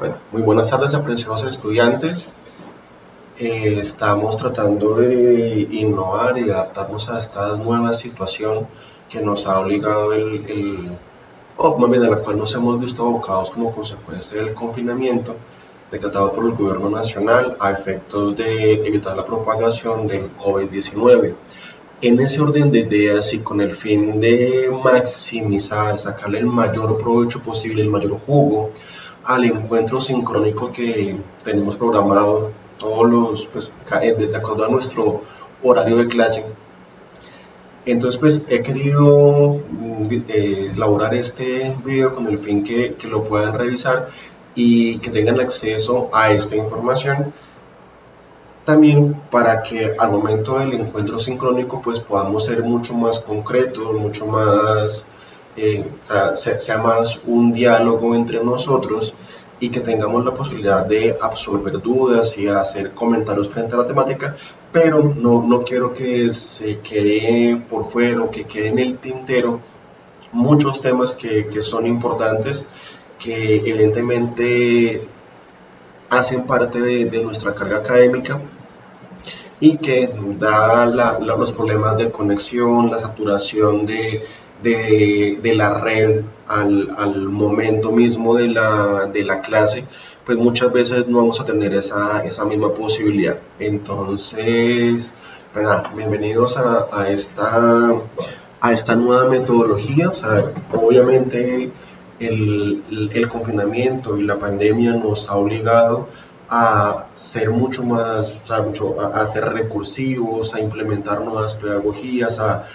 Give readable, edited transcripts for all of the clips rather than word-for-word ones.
Bueno, muy buenas tardes, apreciados estudiantes. Estamos tratando de innovar y adaptarnos a esta nueva situación que nos ha obligado o más bien a la cual nos hemos visto abocados como consecuencia del confinamiento decretado por el gobierno nacional a efectos de evitar la propagación del COVID-19. En ese orden de ideas y con el fin de maximizar, sacarle el mayor provecho posible, el mayor jugo al encuentro sincrónico que tenemos programado todos los, pues, de acuerdo a nuestro horario de clase. Entonces, pues he querido elaborar este video con el fin que lo puedan revisar y que tengan acceso a esta información también para que al momento del encuentro sincrónico pues podamos ser mucho más concretos, mucho más, sea más un diálogo entre nosotros y que tengamos la posibilidad de absorber dudas y hacer comentarios frente a la temática, pero no quiero que se quede por fuera o que quede en el tintero muchos temas que son importantes, que evidentemente hacen parte de nuestra carga académica y que da los problemas de conexión, la saturación de la red al momento mismo de la clase, pues muchas veces no vamos a tener esa misma posibilidad. Entonces, pues nada, bienvenidos a esta nueva metodología. O sea, obviamente el confinamiento y la pandemia nos ha obligado a ser mucho más, o sea, a ser recursivos, a implementar nuevas pedagogías, a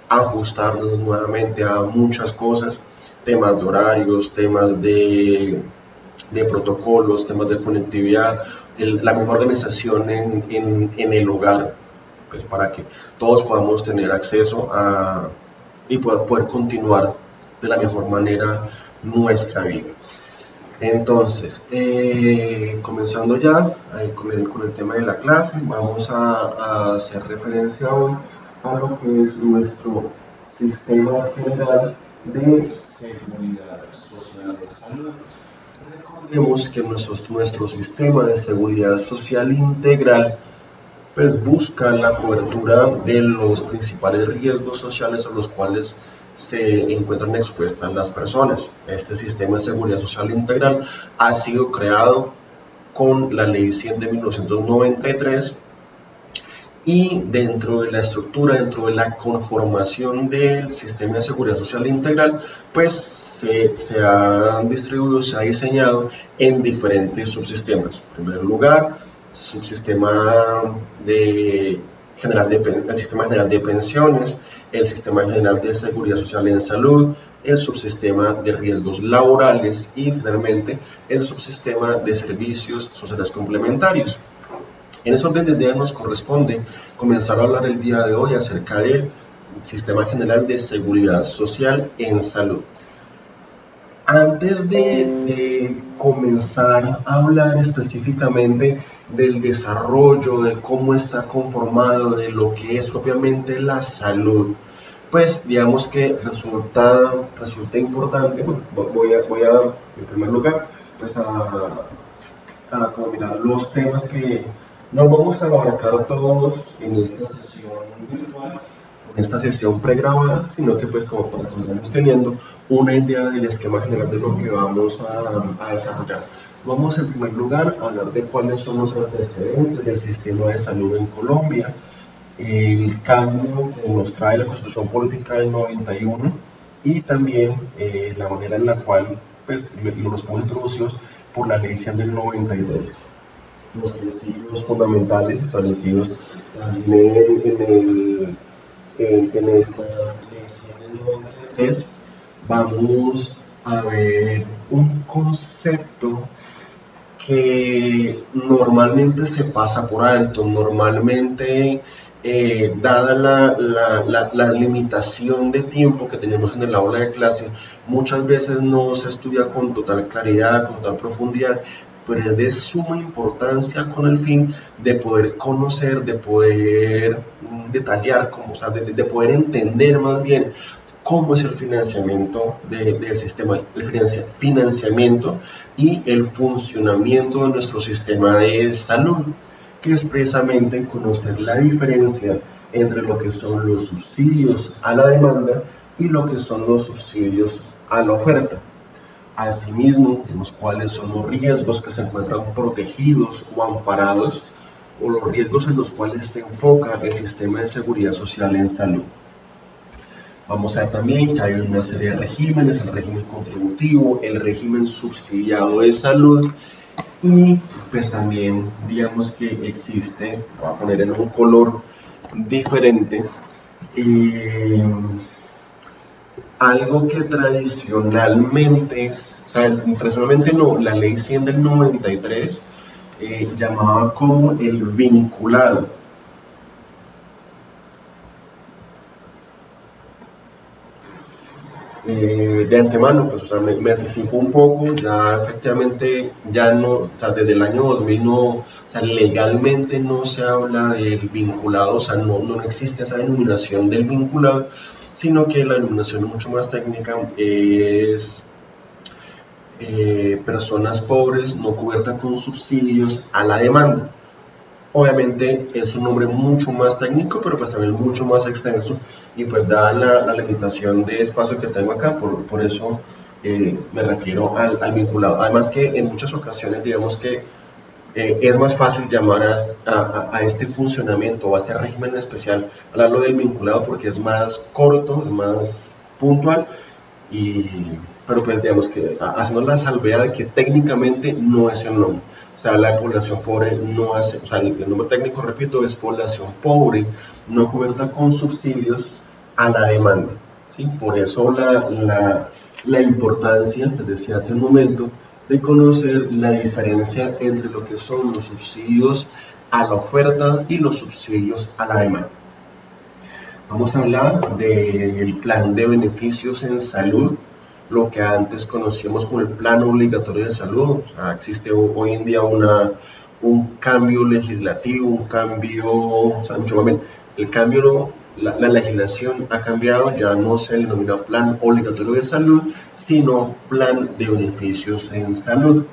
ajustarnos nuevamente a muchas cosas, temas de horarios, temas de protocolos, temas de conectividad, la misma organización en el hogar, pues para que todos podamos tener acceso y poder continuar de la mejor manera nuestra vida. Entonces, comenzando ya con el tema de la clase, vamos a hacer referencia hoy a lo que es nuestro sistema general de seguridad social de salud. Recordemos que nuestro sistema de seguridad social integral pues busca la cobertura de los principales riesgos sociales a los cuales se encuentran expuestas las personas. Este sistema de seguridad social integral ha sido creado con la Ley 100 de 1993 y dentro de la estructura, dentro de la conformación del sistema de seguridad social integral, pues se ha distribuido, se ha diseñado en diferentes subsistemas. En primer lugar, subsistema el sistema general de pensiones, el sistema general de seguridad social en salud, el subsistema de riesgos laborales y finalmente el subsistema de servicios sociales complementarios. En ese orden de ideas nos corresponde comenzar a hablar el día de hoy acerca del Sistema General de Seguridad Social en Salud. Antes de comenzar a hablar específicamente del desarrollo, de cómo está conformado, de lo que es propiamente la salud, pues digamos que resulta importante. Voy a en primer lugar, pues a combinar los temas que no vamos a abarcar todos en esta sesión virtual, en esta sesión pregrabada, sino que pues como para que vayamos teniendo una idea del esquema general de lo que vamos a desarrollar. Vamos en primer lugar a hablar de cuáles son los antecedentes del sistema de salud en Colombia, el cambio que nos trae la Constitución Política del 91 y también la manera en la cual pues, los fuimos introducidos por la Ley 100 del 93. Los principios fundamentales establecidos también en esta Ley 100 del 93, vamos a ver un concepto que normalmente se pasa por alto, normalmente dada la limitación de tiempo que tenemos en el aula de clase, muchas veces no se estudia con total claridad, con total profundidad, pero es de suma importancia con el fin de poder conocer, de poder detallar, de poder entender más bien cómo es el financiamiento del sistema, el financiamiento y el funcionamiento de nuestro sistema de salud, que es precisamente conocer la diferencia entre lo que son los subsidios a la demanda y lo que son los subsidios a la oferta. Asimismo, vemos cuáles son los riesgos que se encuentran protegidos o amparados, o los riesgos en los cuales se enfoca el sistema de seguridad social en salud. Vamos a ver también que hay una serie de regímenes: el régimen contributivo, el régimen subsidiado de salud, y pues también digamos que existe, voy a poner en un color diferente, algo que tradicionalmente, tradicionalmente no, la ley 100 del 93 llamaba como el vinculado. De antemano, pues me anticipo un poco, ya efectivamente, ya no, o sea, desde el año 2000 no, o sea, legalmente no se habla del vinculado, o sea, no existe esa denominación del vinculado, sino que la denominación mucho más técnica es personas pobres no cubiertas con subsidios a la demanda. Obviamente es un nombre mucho más técnico, pero pues también mucho más extenso, y pues dada la limitación de espacio que tengo acá, por eso me refiero al vinculado. Además que en muchas ocasiones digamos que es más fácil llamar a este funcionamiento o a este régimen especial, hablarlo del vinculado, porque es más corto, es más puntual, pero pues digamos que haciendo la salvedad de que técnicamente no es el nombre. O sea, la población pobre no hace, o sea, el nombre técnico, repito, es población pobre no cubierta con subsidios a la demanda, ¿sí? Por eso la importancia, les decía hace un momento, de conocer la diferencia entre lo que son los subsidios a la oferta y los subsidios a la demanda. Vamos a hablar del plan de beneficios en salud, lo que antes conocíamos como el plan obligatorio de salud. O sea, existe hoy en día un cambio legislativo, un cambio, o sea, mucho más bien, el cambio, la legislación ha cambiado, ya no se denomina plan obligatorio de salud, sino plan de beneficios en salud.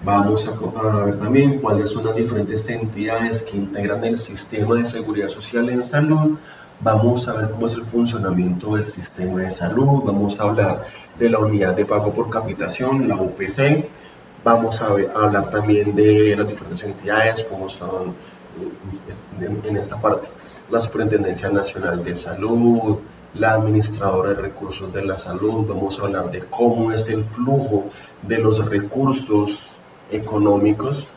Vamos a ver también cuáles son las diferentes entidades que integran el sistema de seguridad social en salud. Vamos a ver cómo es el funcionamiento del sistema de salud. Vamos a hablar de la unidad de pago por capitación, la UPC. Vamos a hablar también de las diferentes entidades, como son en esta parte la Superintendencia Nacional de Salud, la Administradora de Recursos de la Salud. Vamos a hablar de cómo es el flujo de los recursos económicos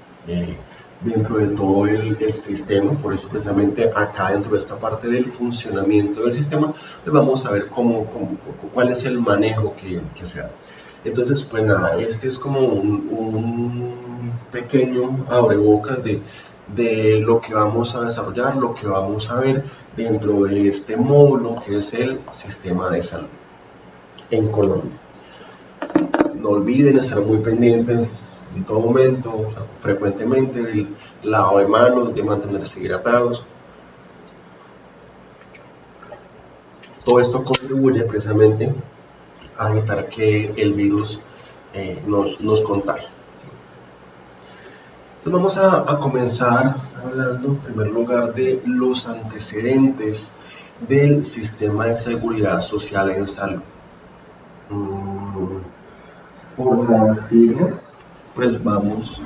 dentro de todo el sistema. Por eso precisamente acá dentro de esta parte del funcionamiento del sistema, pues vamos a ver cuál es el manejo que se da. Entonces, pues nada, este es como un pequeño abrebocas de lo que vamos a desarrollar, lo que vamos a ver dentro de este módulo que es el sistema de salud en Colombia. No olviden estar muy pendientes en todo momento, o sea, frecuentemente, el lavado de manos, de mantenerse hidratados. Todo esto contribuye precisamente a evitar que el virus nos contagie. Entonces vamos a comenzar hablando en primer lugar de los antecedentes del sistema de seguridad social en salud. Por las siglas, pues vamos,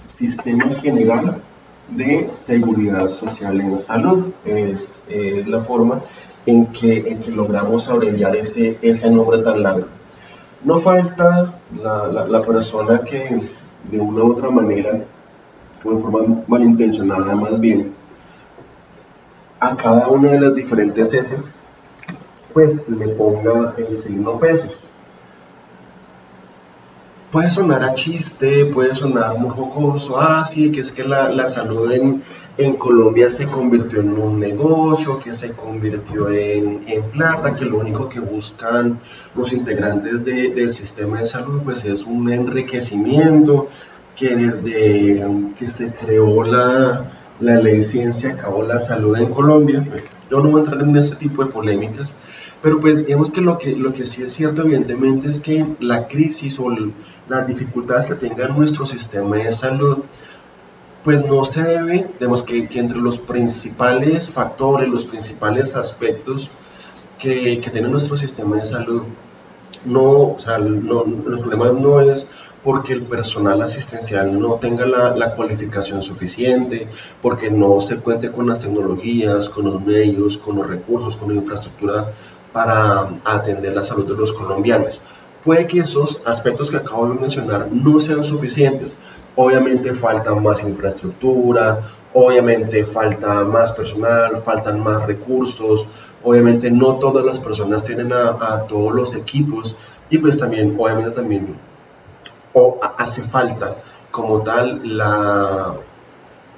Sistema General de Seguridad Social en Salud, es la forma en que logramos abreviar ese nombre tan largo. No falta la persona que de una u otra manera, o de forma malintencionada más bien, a cada una de las diferentes S, pues le ponga el signo pesos. Puede sonar a chiste, puede sonar muy jocoso, sí, que es que la salud en Colombia se convirtió en un negocio, que se convirtió en plata, que lo único que buscan los integrantes del sistema de salud pues es un enriquecimiento, que desde que se creó la ley 100 se acabó la salud en Colombia. yo no voy a entrar en este tipo de polémicas, pero pues digamos que lo que sí es cierto evidentemente es que la crisis o las dificultades que tenga nuestro sistema de salud pues no se debe, digamos que entre los principales factores, los principales aspectos que tiene nuestro sistema de salud, no, o sea, los problemas no es porque el personal asistencial no tenga la cualificación suficiente, porque no se cuente con las tecnologías, con los medios, con los recursos, con la infraestructura para atender la salud de los colombianos. Puede que esos aspectos que acabo de mencionar no sean suficientes. Obviamente falta más infraestructura, obviamente falta más personal, faltan más recursos, obviamente no todas las personas tienen a todos los equipos y pues también, obviamente también hace falta como tal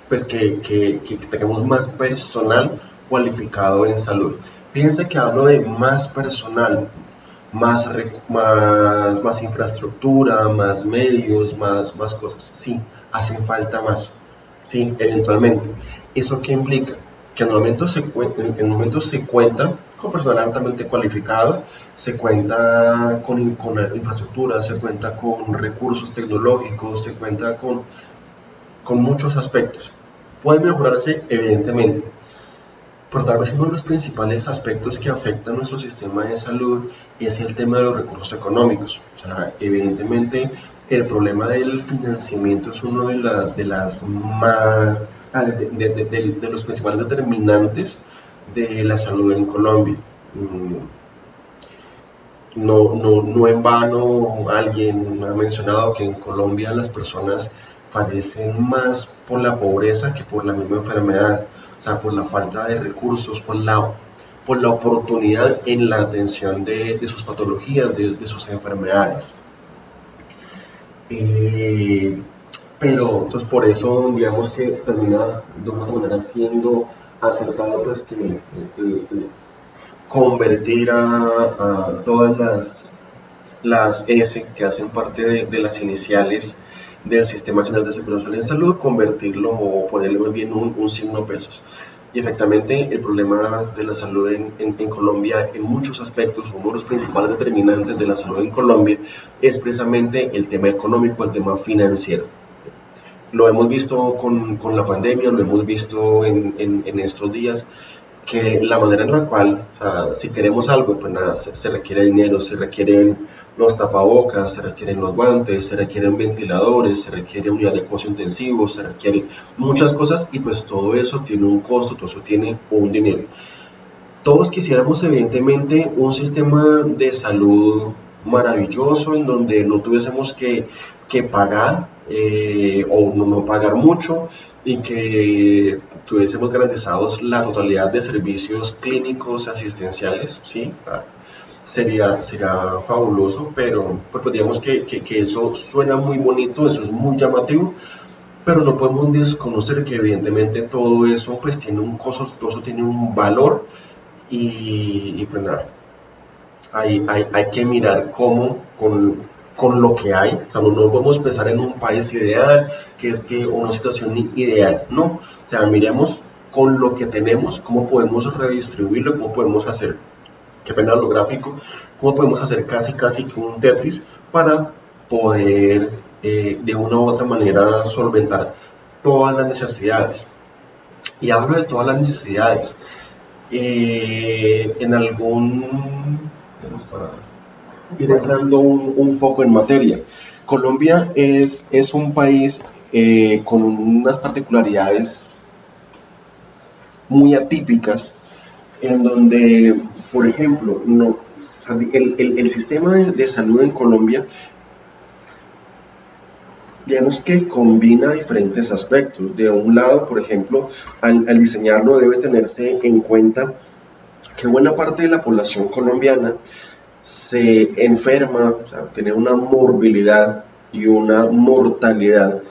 pues que tengamos más personal cualificado en salud. Fíjense que hablo de más personal, más infraestructura, más medios, más cosas. Sí, hacen falta más. Sí, eventualmente. ¿Eso qué implica? Que en momentos se cuenta con personal altamente cualificado, se cuenta con infraestructura, se cuenta con recursos tecnológicos, se cuenta con muchos aspectos. Puede mejorarse, evidentemente, pero tal vez uno de los principales aspectos que afecta a nuestro sistema de salud es el tema de los recursos económicos. O sea, evidentemente el problema del financiamiento es uno de las más, de los principales determinantes de la salud en Colombia. No en vano alguien ha mencionado que en Colombia las personas fallecen más por la pobreza que por la misma enfermedad, o sea, por la falta de recursos, por la oportunidad en la atención de sus patologías, de sus enfermedades. Eh, pero entonces por eso digamos que termina de una manera siendo acertado pues que convertir a todas las S que hacen parte de las iniciales del Sistema General de Seguro Social en Salud, convertirlo o ponerle más bien un signo pesos. Y efectivamente el problema de la salud en Colombia en muchos aspectos, uno de los principales determinantes de la salud en Colombia es precisamente el tema económico, el tema financiero. Lo hemos visto con la pandemia, lo hemos visto en estos días, que la manera en la cual, o sea, si queremos algo, pues nada, se requiere dinero, se requieren los tapabocas, se requieren los guantes, se requieren ventiladores, se requiere unidad de cuidados intensivos, se requieren muchas cosas y pues todo eso tiene un costo, todo eso tiene un dinero. Todos quisiéramos evidentemente un sistema de salud maravilloso en donde no tuviésemos que pagar o no pagar mucho y que tuviésemos garantizados la totalidad de servicios clínicos asistenciales, ¿sí? Sería fabuloso, pero pues digamos que eso suena muy bonito, eso es muy llamativo, pero no podemos desconocer que evidentemente todo eso pues tiene un costo, todo eso tiene un valor y pues nada, hay que mirar cómo con lo que hay, o sea, no podemos pensar en un país ideal, que es que una situación ideal, no, o sea, miremos con lo que tenemos, cómo podemos redistribuirlo, cómo podemos hacer, qué pena lo gráfico, cómo podemos hacer casi que un Tetris para poder de una u otra manera solventar todas las necesidades. Y hablo de todas las necesidades, en algún, para ir entrando un poco en materia. Colombia es un país con unas particularidades muy atípicas, en donde, por ejemplo, no, o sea, el sistema de salud en Colombia, digamos que combina diferentes aspectos. De un lado, por ejemplo, al diseñarlo debe tenerse en cuenta que buena parte de la población colombiana se enferma, o sea, tiene una morbilidad y una mortalidad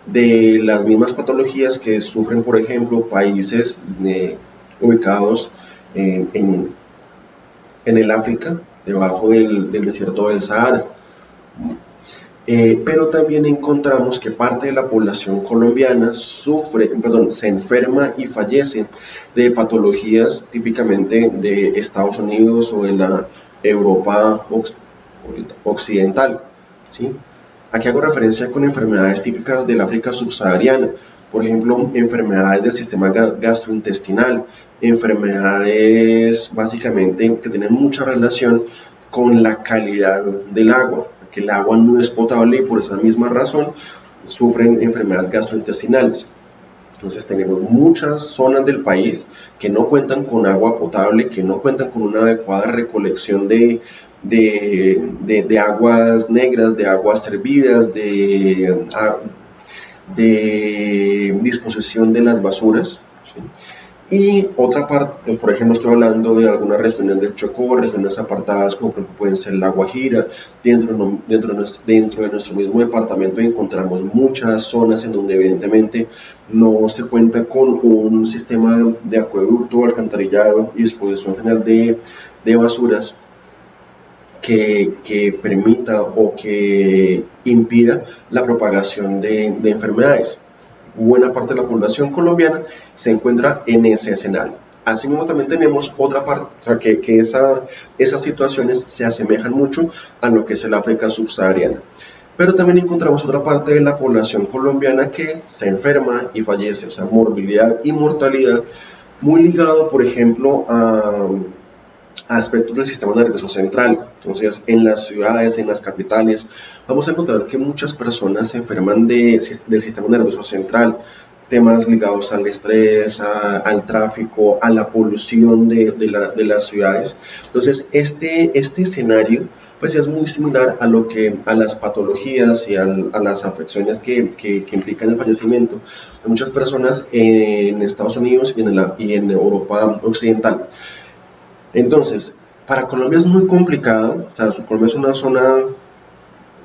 de las mismas patologías que sufren, por ejemplo, países ubicados en el África, debajo del desierto del Sahara. Pero también encontramos que parte de la población colombiana se enferma y fallece de patologías típicamente de Estados Unidos o de la Europa occidental, ¿sí? Aquí hago referencia con enfermedades típicas del África subsahariana, por ejemplo, enfermedades del sistema gastrointestinal, enfermedades básicamente que tienen mucha relación con la calidad del agua, que el agua no es potable y por esa misma razón sufren enfermedades gastrointestinales. Entonces tenemos muchas zonas del país que no cuentan con agua potable, que no cuentan con una adecuada recolección de aguas negras, de aguas servidas, de disposición de las basuras, ¿sí? Y otra parte, por ejemplo, estoy hablando de algunas regiones del Chocó, regiones apartadas como por ejemplo pueden ser La Guajira. Dentro de nuestro mismo departamento encontramos muchas zonas en donde evidentemente no se cuenta con un sistema de acueducto, alcantarillado y disposición general de basuras que permita o que impida la propagación de enfermedades. Buena parte de la población colombiana se encuentra en ese escenario. Asimismo también tenemos otra parte, o sea, esas situaciones se asemejan mucho a lo que es el África subsahariana. Pero también encontramos otra parte de la población colombiana que se enferma y fallece, o sea, morbilidad y mortalidad, muy ligado, por ejemplo, a aspectos del sistema nervioso central. Entonces, en las ciudades, en las capitales, vamos a encontrar que muchas personas se enferman del sistema nervioso central, temas ligados al estrés, al tráfico, a la polución de las ciudades. Entonces, este escenario pues es muy similar a las patologías y a las afecciones que implican el fallecimiento de muchas personas en Estados Unidos y en Europa occidental. Entonces, para Colombia es muy complicado, o sea, Colombia es una zona,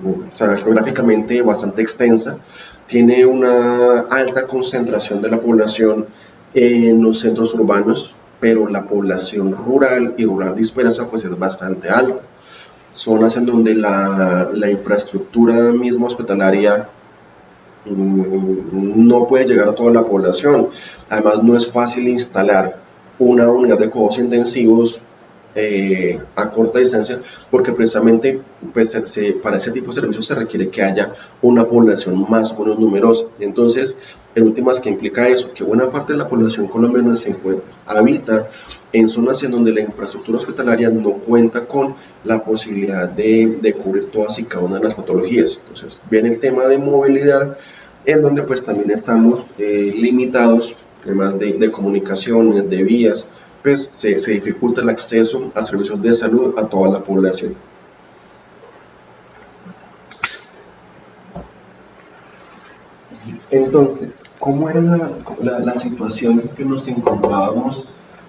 o sea, geográficamente bastante extensa, tiene una alta concentración de la población en los centros urbanos, pero la población rural y rural dispersa pues es bastante alta. Zonas en donde la infraestructura misma hospitalaria no puede llegar a toda la población. Además, no es fácil instalar una unidad de cuidados intensivos a corta distancia, porque precisamente pues, para ese tipo de servicios se requiere que haya una población más o menos numerosa. Entonces, en últimas, ¿qué implica eso? Que buena parte de la población colombiana habita en zonas en donde la infraestructura hospitalaria no cuenta con la posibilidad de cubrir todas y cada una de las patologías. Entonces, viene el tema de movilidad, en donde pues también estamos limitados, además de comunicaciones, de vías, pues se dificulta el acceso a servicios de salud a toda la población. Entonces, ¿cómo era la situación que nos encontrábamos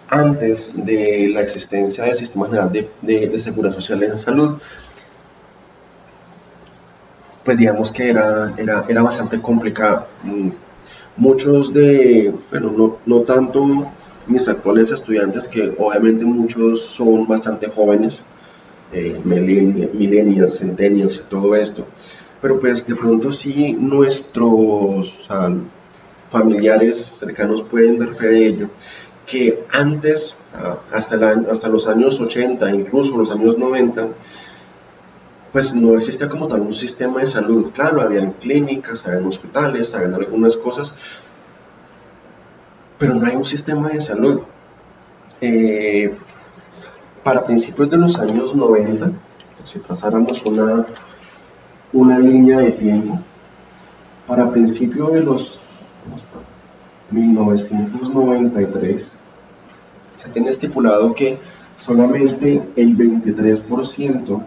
antes de la existencia del Sistema General de Seguridad Social en Salud? Pues digamos que era bastante complicado. Muchos bueno, no tanto mis actuales estudiantes, que obviamente muchos son bastante jóvenes, millennials, centennials y todo esto, pero pues de pronto sí nuestros familiares cercanos pueden dar fe de ello, que antes, hasta los años 80, incluso los años 90, pues no existía como tal un sistema de salud. Claro, habían clínicas, habían hospitales, habían algunas cosas, pero no hay un sistema de salud. Para principios de los años 90, si trazáramos una línea de tiempo, para principios de los 1993, se tiene estipulado que solamente el 23%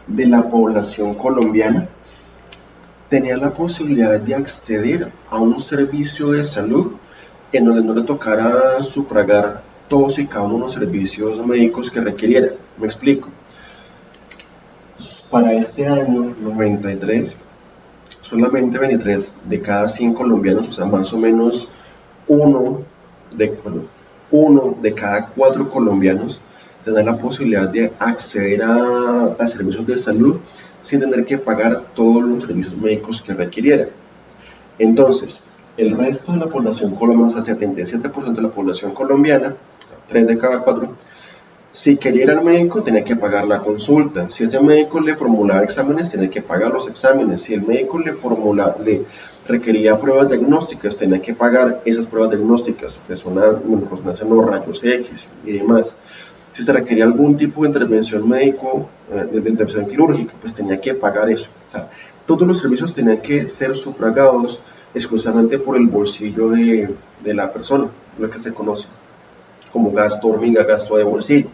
de la población colombiana tenía la posibilidad de acceder a un servicio de salud en donde no le tocara sufragar todos y cada uno de los servicios médicos que requiriera. Me explico. Para este año 93, solamente 23 de cada 100 colombianos, o sea, más o menos uno de cada 4 colombianos tendrá la posibilidad de acceder a servicios de salud sin tener que pagar todos los servicios médicos que requiriera. Entonces, el resto de la población colombiana, o sea, 77% de la población colombiana, 3 de cada 4, si quería ir al médico, tenía que pagar la consulta. Si ese médico le formulaba exámenes, tenía que pagar los exámenes. Si el médico le requería pruebas diagnósticas, tenía que pagar esas pruebas diagnósticas, resonancia, rayos X y demás. Si se requería algún tipo de intervención médico, de intervención quirúrgica, pues tenía que pagar eso. O sea, todos los servicios tenían que ser sufragados exclusivamente por el bolsillo de la persona, lo que se conoce como gasto hormiga, gasto de bolsillo.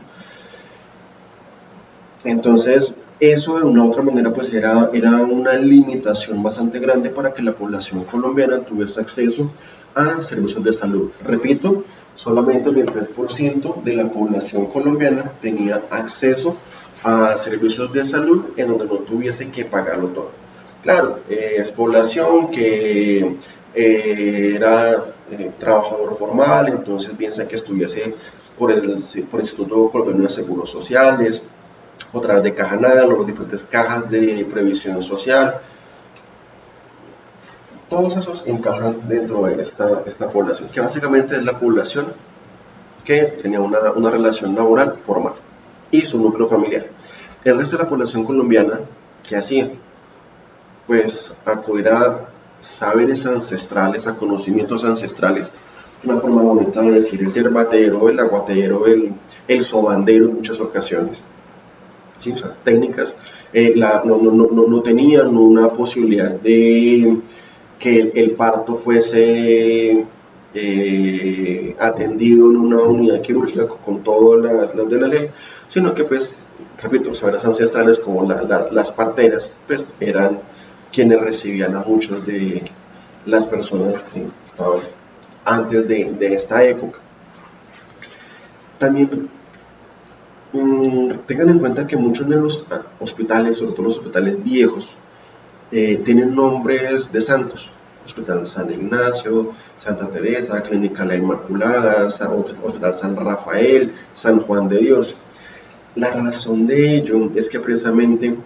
Entonces, eso de una u otra manera pues era una limitación bastante grande para que la población colombiana tuviese acceso a servicios de salud. Repito, solamente el 23% de la población colombiana tenía acceso a servicios de salud en donde no tuviese que pagarlo todo. Claro, es población que era trabajador formal, entonces bien sea que estuviese por el Instituto Colombiano de Seguros Sociales, o a través de Caja Nada, las diferentes cajas de previsión social, todos esos encajan dentro de esta población, que básicamente es la población que tenía una relación laboral formal y su núcleo familiar. El resto de la población colombiana, ¿qué hacía? Pues acudir a saberes ancestrales, a conocimientos ancestrales, una forma bonita de decir el yerbatero, el aguatero, el sobandero en muchas ocasiones. ¿Sí? O sea, técnicas, no tenían una posibilidad de que el parto fuese atendido en una unidad quirúrgica con todas las de la ley, sino que pues, repito, saberes ancestrales como las parteras, pues eran quienes recibían a muchos de las personas que estaban antes de esta época. También tengan en cuenta que muchos de los hospitales, sobre todo los hospitales viejos, tienen nombres de santos. Hospital San Ignacio, Santa Teresa, Clínica La Inmaculada, Hospital San Rafael, San Juan de Dios. La razón de ello es que precisamente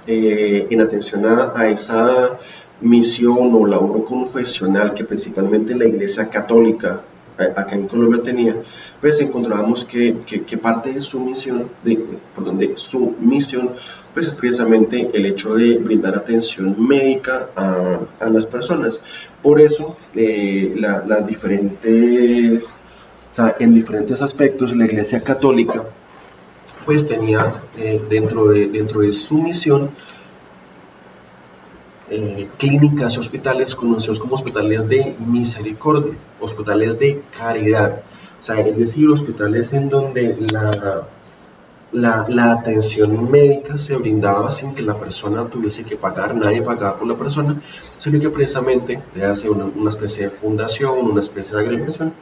en atención a esa misión o labor confesional que principalmente la Iglesia Católica acá en Colombia tenía, pues encontrábamos que parte de su misión, pues es precisamente el hecho de brindar atención médica a las personas. Por eso, las diferentes, o sea, en diferentes aspectos, la Iglesia Católica pues tenía dentro de su misión clínicas y hospitales conocidos como hospitales de misericordia, hospitales de caridad, o sea, es decir, hospitales en donde la atención médica se brindaba sin que la persona tuviese que pagar, nadie pagaba por la persona, sino que precisamente le hace una especie de fundación, una especie de agremiación,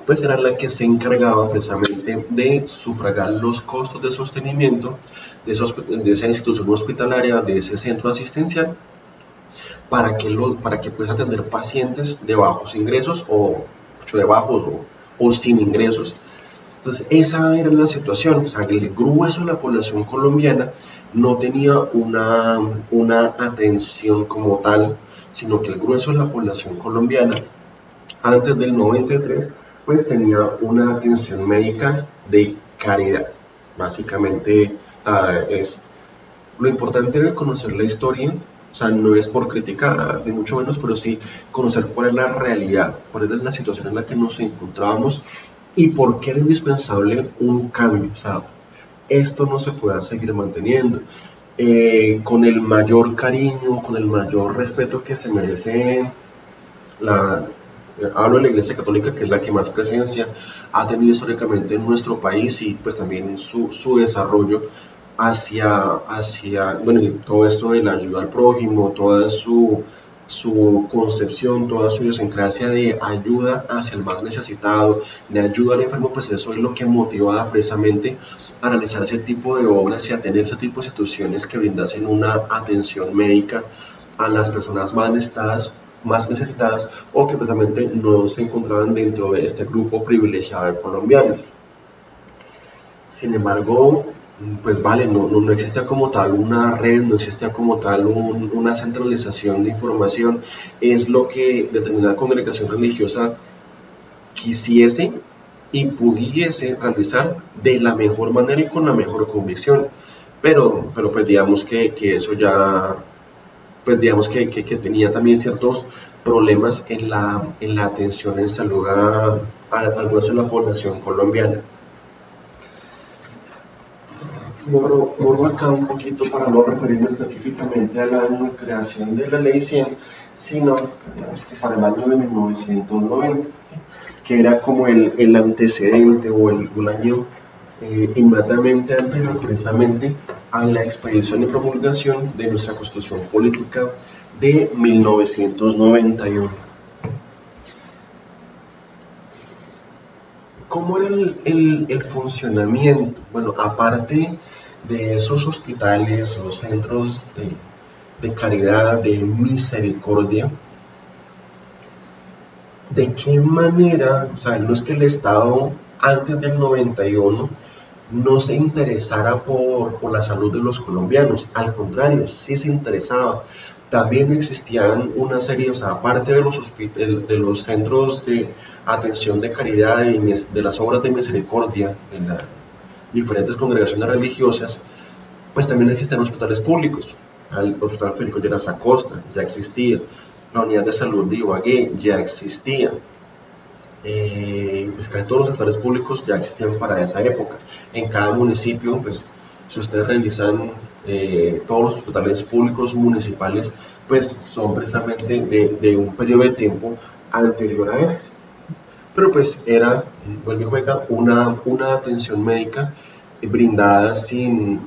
pues era la que se encargaba precisamente de sufragar los costos de sostenimiento de esa institución hospitalaria, de ese centro asistencial, para que puedas atender pacientes de bajos ingresos o mucho de bajos o sin ingresos. Entonces, esa era la situación. O sea, el grueso de la población colombiana no tenía una atención como tal, sino que el grueso de la población colombiana, antes del 93, pues tenía una atención médica de caridad. Básicamente es lo importante es conocer la historia, o sea, no es por criticar, ni mucho menos, pero sí conocer cuál es la realidad, cuál es la situación en la que nos encontrábamos y por qué era indispensable un cambio. O sea, esto no se puede seguir manteniendo. Con el mayor cariño, con el mayor respeto que se merece hablo de la Iglesia Católica, que es la que más presencia ha tenido históricamente en nuestro país y pues también su desarrollo hacia bueno, todo esto de la ayuda al prójimo, toda su concepción, toda su idiosincrasia de ayuda hacia el más necesitado, de ayuda al enfermo, pues eso es lo que motivaba precisamente a realizar ese tipo de obras y a tener ese tipo de instituciones que brindasen una atención médica a las personas más necesitadas o que precisamente no se encontraban dentro de este grupo privilegiado de colombianos. Sin embargo, pues vale, no existía como tal una red, no existía como tal una centralización de información, es lo que determinada congregación religiosa quisiese y pudiese realizar de la mejor manera y con la mejor convicción. Pero pues digamos que eso ya, pues digamos que tenía también ciertos problemas en la atención en salud al grueso de la población colombiana. Borro acá un poquito para no referirme específicamente al año de creación de la ley 100, sino para el año de 1990, ¿sí? Que era como el antecedente o el año inmediatamente anterior precisamente a la expedición y promulgación de nuestra Constitución Política de 1991. ¿Cómo era el funcionamiento? Bueno, aparte de esos hospitales o centros de caridad, de misericordia, ¿de qué manera? O sea, no es que el Estado antes del 91 no se interesara por la salud de los colombianos, al contrario, sí se interesaba. También existían una serie, o sea, aparte de de los centros de atención de caridad y de las obras de misericordia en las diferentes congregaciones religiosas, pues también existen hospitales públicos. El Hospital Federico Lleras Acosta ya existía, la unidad de salud de Ibagué ya existía. Pues casi todos los sectores públicos ya existían para esa época. En cada municipio, pues si ustedes revisan todos los hospitales públicos municipales, pues son precisamente de un periodo de tiempo anterior a este. Pero pues era, vuelve y juega, una atención médica brindada sin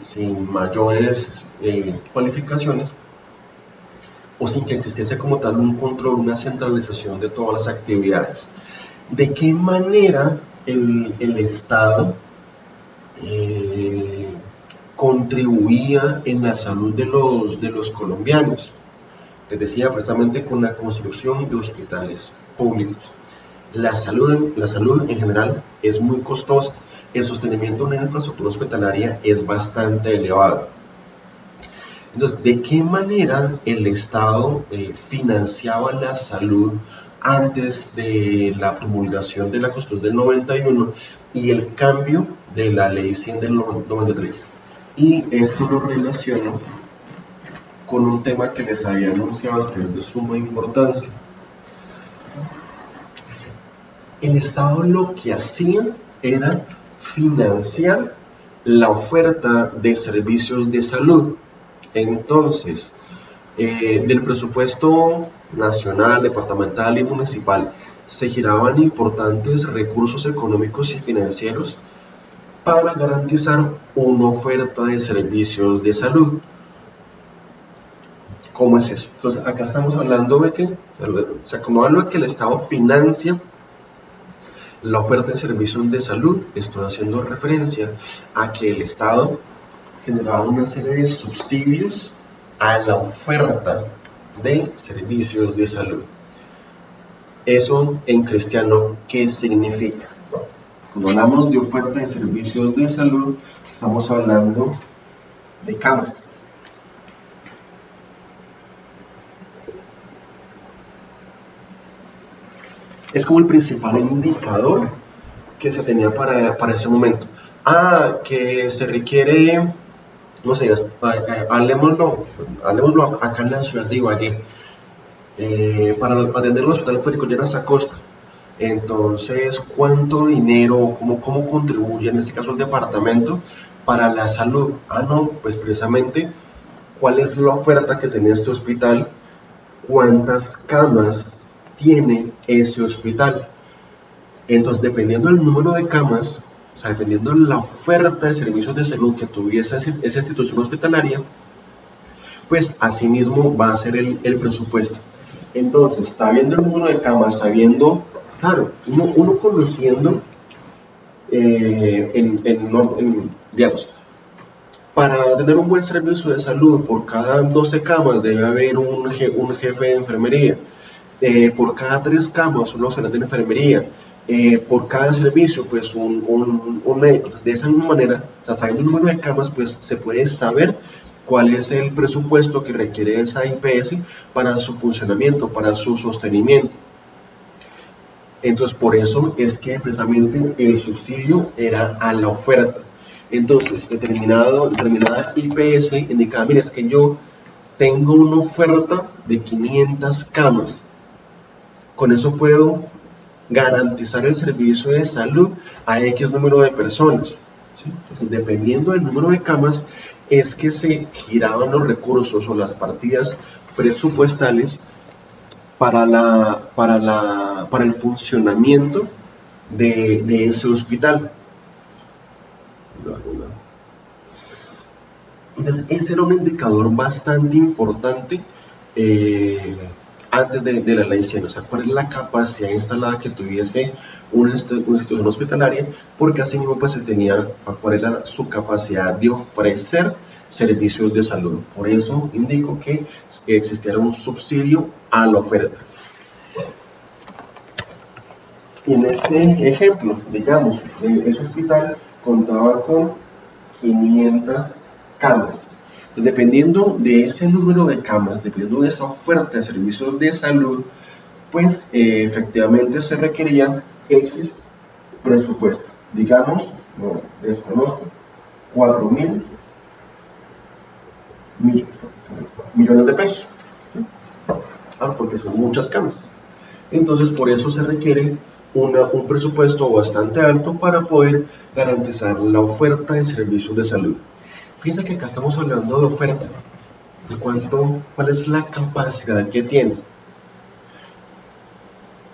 mayores cualificaciones o sin que existiese como tal un control, una centralización de todas las actividades. ¿De qué manera el Estado contribuía en la salud de los colombianos? Les decía, precisamente con la construcción de hospitales públicos. La salud en general es muy costosa. El sostenimiento de una infraestructura hospitalaria es bastante elevado. Entonces, ¿de qué manera el Estado financiaba la salud antes de la promulgación de la Constitución del 91 y el cambio de la Ley 100 del 93? Y esto lo relaciono con un tema que les había anunciado que es de suma importancia. El Estado lo que hacía era financiar la oferta de servicios de salud. Entonces, del presupuesto nacional, departamental y municipal se giraban importantes recursos económicos y financieros para garantizar una oferta de servicios de salud. ¿Cómo es eso? Entonces, acá estamos hablando de que, o sea, como hablo de que el Estado financia la oferta de servicios de salud, estoy haciendo referencia a que el Estado generaba una serie de subsidios a la oferta de servicios de salud. Eso en cristiano, ¿qué significa? Cuando hablamos de oferta de servicios de salud, estamos hablando de camas. Es como el principal indicador que se tenía para ese momento. Que se requiere, no sé, hablemoslo acá en la ciudad de Ibagué, para atender el Hospital Federico Lleras Acosta. Entonces, ¿cuánto dinero, cómo contribuye en este caso el departamento para la salud? No, pues precisamente, ¿cuál es la oferta que tenía este hospital? ¿Cuántas camas tiene ese hospital? Entonces, dependiendo del número de camas, o sea, dependiendo de la oferta de servicios de salud que tuviese esa institución hospitalaria, pues asimismo va a ser el presupuesto. Entonces, está viendo el número de camas, sabiendo, claro, uno conociendo, digamos, para tener un buen servicio de salud, por cada 12 camas debe haber un jefe de enfermería. Por cada 3 camas, un auxiliar de enfermería. por cada servicio, pues un médico. Entonces, de esa misma manera, o sea, sabiendo el número de camas, pues se puede saber cuál es el presupuesto que requiere esa IPS para su funcionamiento, para su sostenimiento. Entonces, por eso es que precisamente el subsidio era a la oferta. Entonces, determinada IPS indicaba, mira, es que yo tengo una oferta de 500 camas. Con eso puedo garantizar el servicio de salud a X número de personas. ¿Sí? Entonces, dependiendo del número de camas, es que se giraban los recursos o las partidas presupuestales para el funcionamiento de ese hospital. Entonces, ese era un indicador bastante importante antes de la ley 100, o sea, cuál es la capacidad instalada que tuviese una institución hospitalaria, porque así mismo pues se tenía cuál era su capacidad de ofrecer servicios de salud. Por eso indico que existiera un subsidio a la oferta. Y en este ejemplo, digamos, ese hospital contaba con 500 camas. Entonces, dependiendo de ese número de camas, dependiendo de esa oferta de servicios de salud, pues efectivamente se requería X presupuesto. Digamos, no desconozco, 4.000 millones de pesos. Porque son muchas camas. Entonces, por eso se requiere un presupuesto bastante alto para poder garantizar la oferta de servicios de salud. Fíjense que acá estamos hablando de oferta, de cuál es la capacidad que tiene.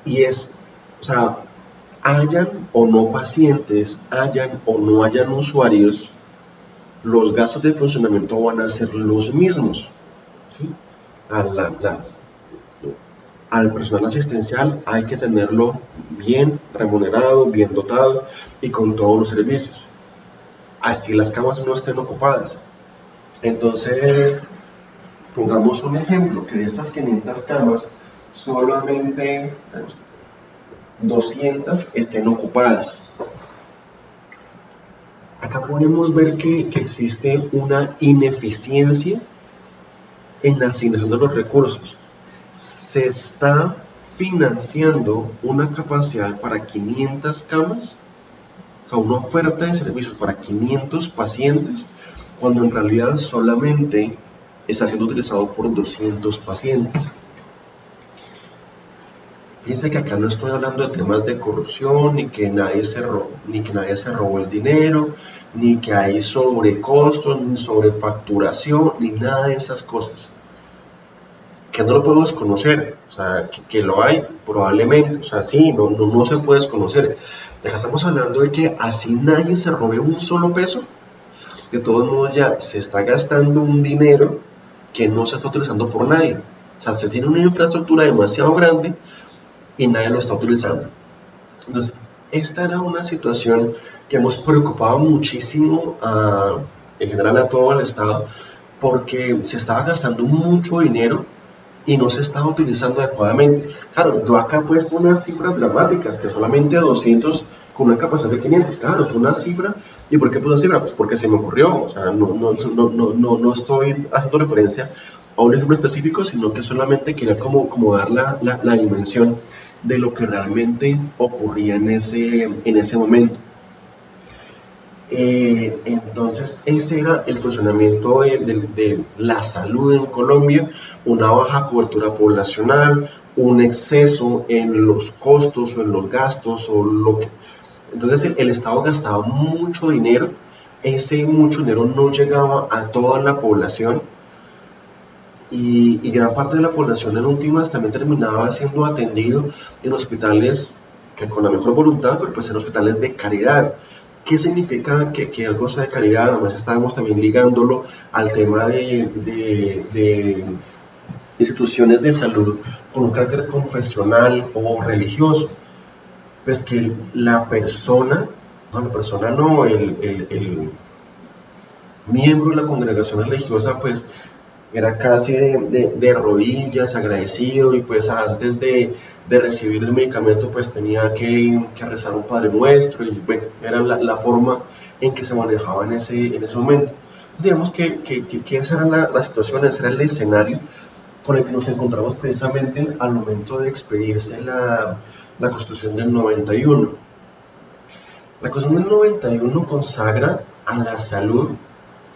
Y es, o sea, hayan o no pacientes, hayan o no hayan usuarios, los gastos de funcionamiento van a ser los mismos. ¿Sí? Al personal asistencial hay que tenerlo bien remunerado, bien dotado y con todos los servicios. Así las camas no estén ocupadas. Entonces, pongamos un ejemplo, que de estas 500 camas, solamente 200 estén ocupadas. Acá podemos ver que existe una ineficiencia en la asignación de los recursos. Se está financiando una capacidad para 500 camas, o sea, una oferta de servicios para 500 pacientes, cuando en realidad solamente está siendo utilizado por 200 pacientes. Fíjense que acá no estoy hablando de temas de corrupción, ni que nadie se robó el dinero, ni que hay sobrecostos, ni sobrefacturación, ni nada de esas cosas. Que no lo podemos desconocer, o sea, que lo hay probablemente, o sea, sí, no se puede desconocer. Acá estamos hablando de que así nadie se robe un solo peso, de todos modos ya se está gastando un dinero que no se está utilizando por nadie. O sea, se tiene una infraestructura demasiado grande y nadie lo está utilizando. Entonces, esta era una situación que hemos preocupado muchísimo en general a todo el Estado, porque se estaba gastando mucho dinero y no se estaba utilizando adecuadamente. Claro, yo acá he puesto unas cifras dramáticas, que solamente 200 con una capacidad de 500, claro, es una cifra. ¿Y por qué puse una cifra? Pues porque se me ocurrió, o sea, no estoy haciendo referencia a un ejemplo específico, sino que solamente quería como dar la dimensión de lo que realmente ocurría en ese momento. Entonces, ese era el funcionamiento de la salud en Colombia, una baja cobertura poblacional, un exceso en los costos o en los gastos o lo que... Entonces, el Estado gastaba mucho dinero, ese mucho dinero no llegaba a toda la población y gran parte de la población en últimas también terminaba siendo atendido en hospitales que con la mejor voluntad, pero pues en hospitales de caridad. ¿Qué significa que algo sea de caridad? Además estábamos también ligándolo al tema de instituciones de salud con un carácter confesional o religioso. Pues que la persona no, el miembro de la congregación religiosa, pues era casi de rodillas, agradecido, y pues antes de recibir el medicamento pues tenía que rezar un Padre Nuestro, y bueno, era la forma en que se manejaba en ese momento. Digamos que esa era la situación, ese era el escenario con el que nos encontramos precisamente al momento de expedirse la Constitución del 91. La Constitución del 91 consagra a la salud,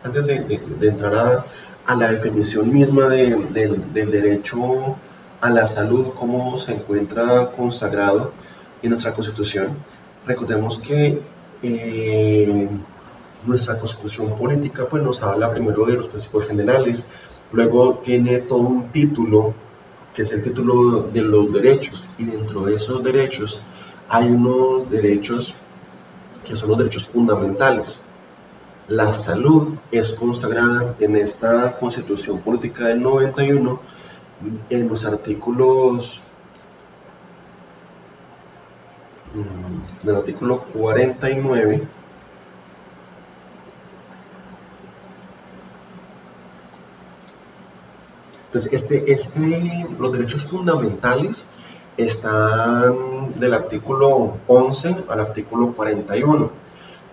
antes de entrar a la definición misma del derecho a la salud, cómo se encuentra consagrado en nuestra Constitución. Recordemos que nuestra Constitución política pues, nos habla primero de los principios generales, luego tiene todo un título, que es el título de los derechos, y dentro de esos derechos hay unos derechos que son los derechos fundamentales. La salud es consagrada en esta Constitución Política del 91 en los artículos del artículo 49. Entonces, los derechos fundamentales están del artículo 11 al artículo 41.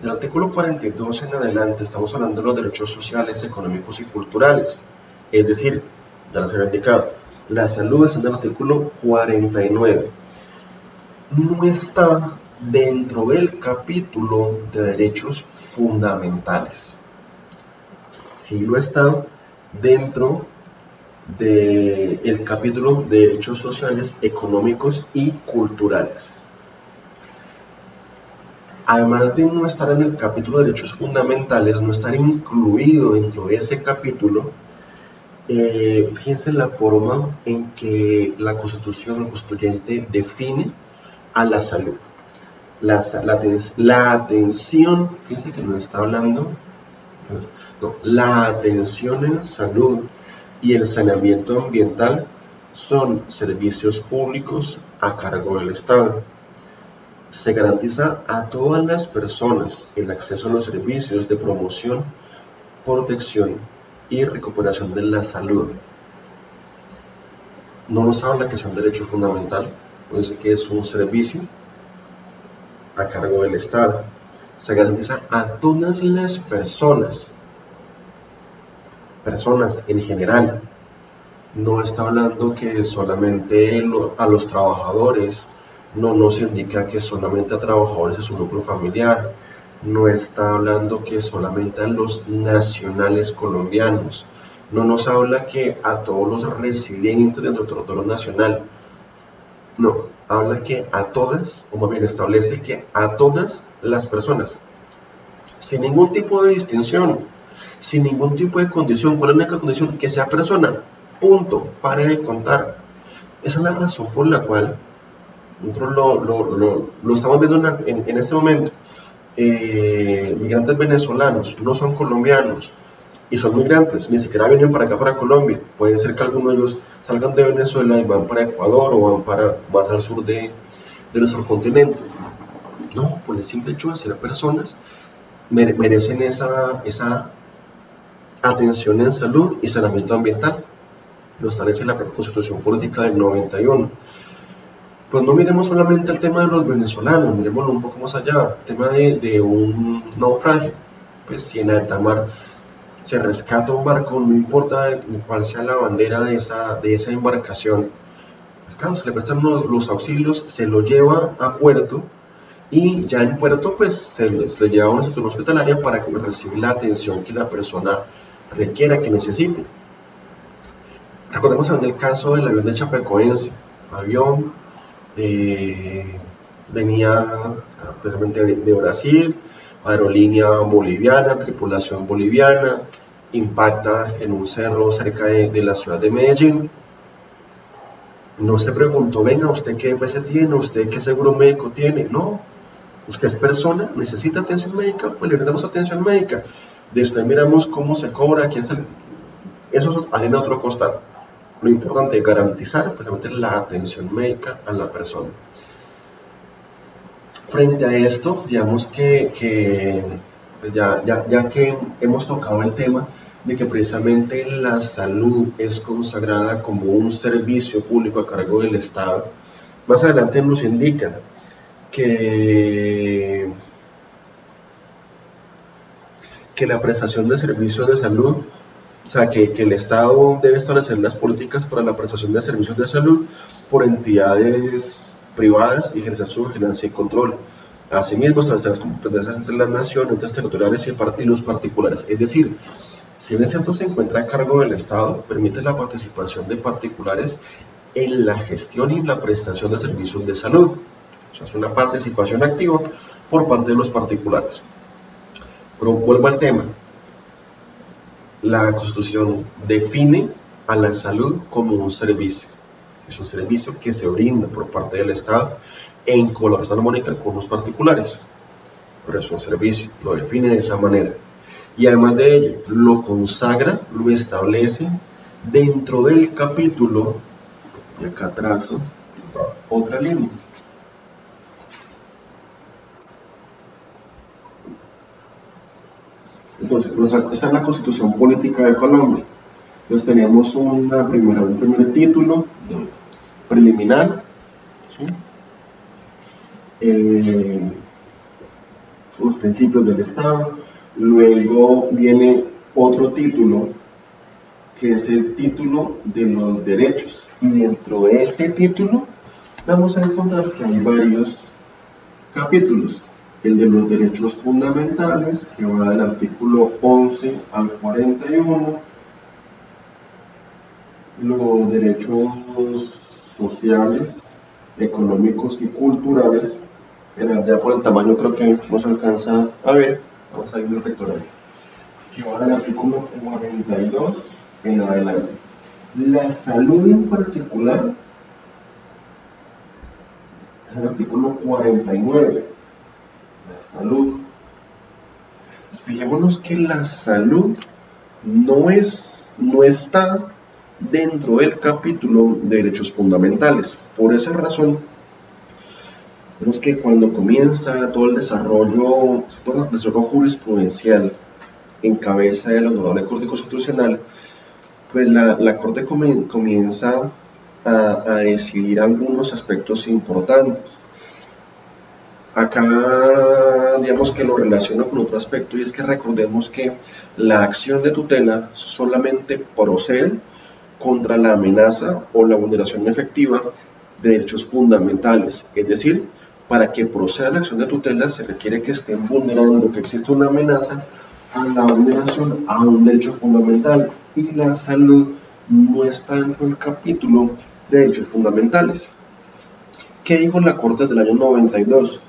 Del artículo 42 en adelante estamos hablando de los derechos sociales, económicos y culturales. Es decir, ya les había indicado, la salud está en el artículo 49. No está dentro del capítulo de derechos fundamentales. Sí lo está dentro del capítulo de derechos sociales, económicos y culturales. Además de no estar en el capítulo de derechos fundamentales, no estar incluido dentro de ese capítulo, fíjense la forma en que la Constitución, el constituyente, define a la salud. La atención, fíjense que no está hablando, no, la atención en salud y el saneamiento ambiental son servicios públicos a cargo del Estado. Se garantiza a todas las personas el acceso a los servicios de promoción, protección y recuperación de la salud. No nos habla que sea un derecho fundamental, pues que es un servicio a cargo del Estado. Se garantiza a todas las personas en general. No está hablando que solamente a los trabajadores, no se indica que solamente a trabajadores de su núcleo familiar, no está hablando que solamente a los nacionales colombianos, no nos habla que a todos los residentes de nuestro territorio nacional, no, habla que a todas, o más bien establece que a todas las personas, sin ningún tipo de distinción, sin ningún tipo de condición. ¿Cuál es la única condición? Que sea persona, punto, pare de contar. Esa es la razón por la cual nosotros lo estamos viendo en este momento. Migrantes venezolanos no son colombianos y son migrantes, ni siquiera vienen para acá, para Colombia. Pueden ser que algunos de ellos salgan de Venezuela y van para Ecuador o van para más al sur de nuestro continente. No, por el simple hecho de ser personas, merecen esa atención en salud y saneamiento ambiental. Lo establece la Constitución Política del 91. Pues no miremos solamente el tema de los venezolanos, miremoslo un poco más allá, el tema de un naufragio. Pues si en alta mar se rescata un barco, no importa cuál sea la bandera de esa embarcación, pues claro, se le prestan los auxilios, se lo lleva a puerto, y ya en puerto pues se le lleva a una institución hospitalaria para que reciba la atención que la persona requiera, que necesite. Recordemos también el caso del avión de Chapecoense, avión venía precisamente de Brasil, aerolínea boliviana, tripulación boliviana, impacta en un cerro cerca de la ciudad de Medellín. No se preguntó, venga, ¿usted qué EPS tiene? ¿Usted qué seguro médico tiene? No, usted es persona, necesita atención médica, pues le damos atención médica. Después miramos cómo se cobra, quién se... Eso es harina a otro costal. Lo importante es garantizar precisamente la atención médica a la persona. Frente a esto, digamos que ya que hemos tocado el tema, de que precisamente la salud es consagrada como un servicio público a cargo del Estado, más adelante nos indican que la prestación de servicios de salud, o sea, que el Estado debe establecer las políticas para la prestación de servicios de salud por entidades privadas y ejercer su vigilancia y control. Asimismo, establecer las competencias entre la nación, entes territoriales y los particulares. Es decir, si bien cierto se encuentra a cargo del Estado, permite la participación de particulares en la gestión y la prestación de servicios de salud. O sea, es una participación activa por parte de los particulares. Pero vuelvo al tema. La Constitución define a la salud como un servicio. Es un servicio que se brinda por parte del Estado en colaboración armónica con los particulares. Pero es un servicio, lo define de esa manera. Y además de ello, lo consagra, lo establece dentro del capítulo, y acá trazo otra línea. Entonces, esta es la Constitución Política de Colombia. Entonces tenemos un primer título preliminar, ¿sí? Los principios del Estado. Luego viene otro título, que es el título de los derechos. Y dentro de este título vamos a encontrar que hay varios capítulos. El de los derechos fundamentales, que va del artículo 11 al 41, los derechos sociales, económicos y culturales. Ya por el tamaño creo que no se alcanza a ver, vamos a ver el reflector, que va del artículo 42 en adelante. La salud en particular es el artículo 49. La salud. Pues fijémonos que la salud no está dentro del capítulo de derechos fundamentales. Por esa razón, vemos que cuando comienza todo el desarrollo jurisprudencial en cabeza de la Honorable Corte Constitucional, pues la Corte comienza a decidir algunos aspectos importantes. Acá, digamos que lo relaciono con otro aspecto, y es que recordemos que la acción de tutela solamente procede contra la amenaza o la vulneración efectiva de derechos fundamentales. Es decir, para que proceda la acción de tutela se requiere que estén vulnerando, que existe una amenaza a la vulneración a un derecho fundamental, y la salud no está dentro del capítulo de derechos fundamentales. ¿Qué dijo la Corte del año 92?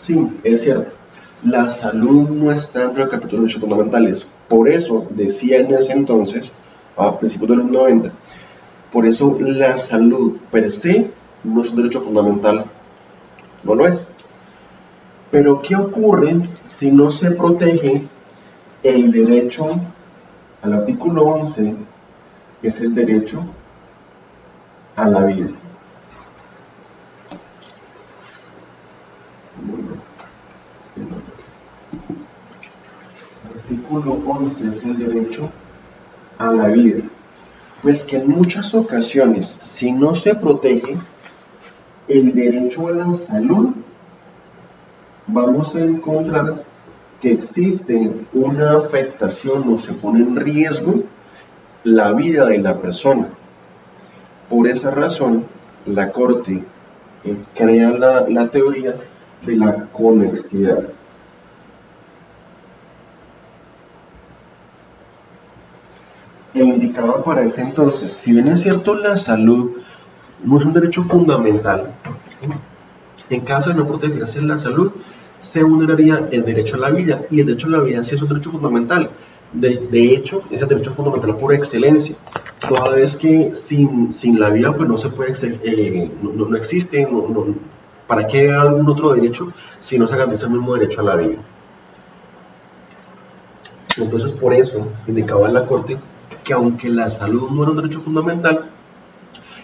Sí, es cierto, la salud no está dentro del capítulo de derechos fundamentales. Por eso decía en ese entonces, a principios de los 90, por eso la salud per se no es un derecho fundamental, no lo es. Pero ¿qué ocurre si no se protege el derecho al artículo 11, que es el derecho a la vida? El artículo 11 es el derecho a la vida. Pues que en muchas ocasiones, si no se protege el derecho a la salud, vamos a encontrar que existe una afectación o se pone en riesgo la vida de la persona. Por esa razón, la Corte crea la teoría de la conexidad. E indicaba para ese entonces, si bien es cierto la salud no es un derecho fundamental, en caso de no protegerse la salud, se vulneraría el derecho a la vida, y el derecho a la vida sí es un derecho fundamental. De hecho, es el derecho fundamental por excelencia, toda vez que sin la vida pues no se puede, no existe, ¿para qué algún otro derecho si no se garantiza el mismo derecho a la vida? Entonces, por eso indicaba la Corte que aunque la salud no era un derecho fundamental,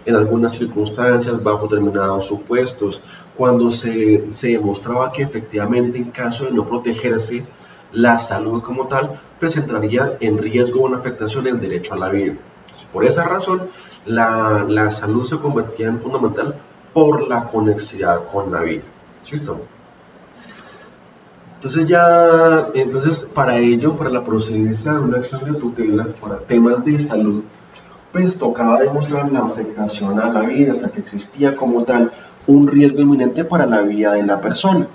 en algunas circunstancias, bajo determinados supuestos, cuando se demostraba que efectivamente en caso de no protegerse la salud como tal, pues entraría en riesgo o una afectación el derecho a la vida. Entonces, por esa razón, la salud se convertía en fundamental por la conexidad con la vida. ¿Listo? Entonces para ello, para la procedencia de una acción de tutela, para temas de salud, pues tocaba demostrar la afectación a la vida, o sea que existía como tal un riesgo inminente para la vida de la persona.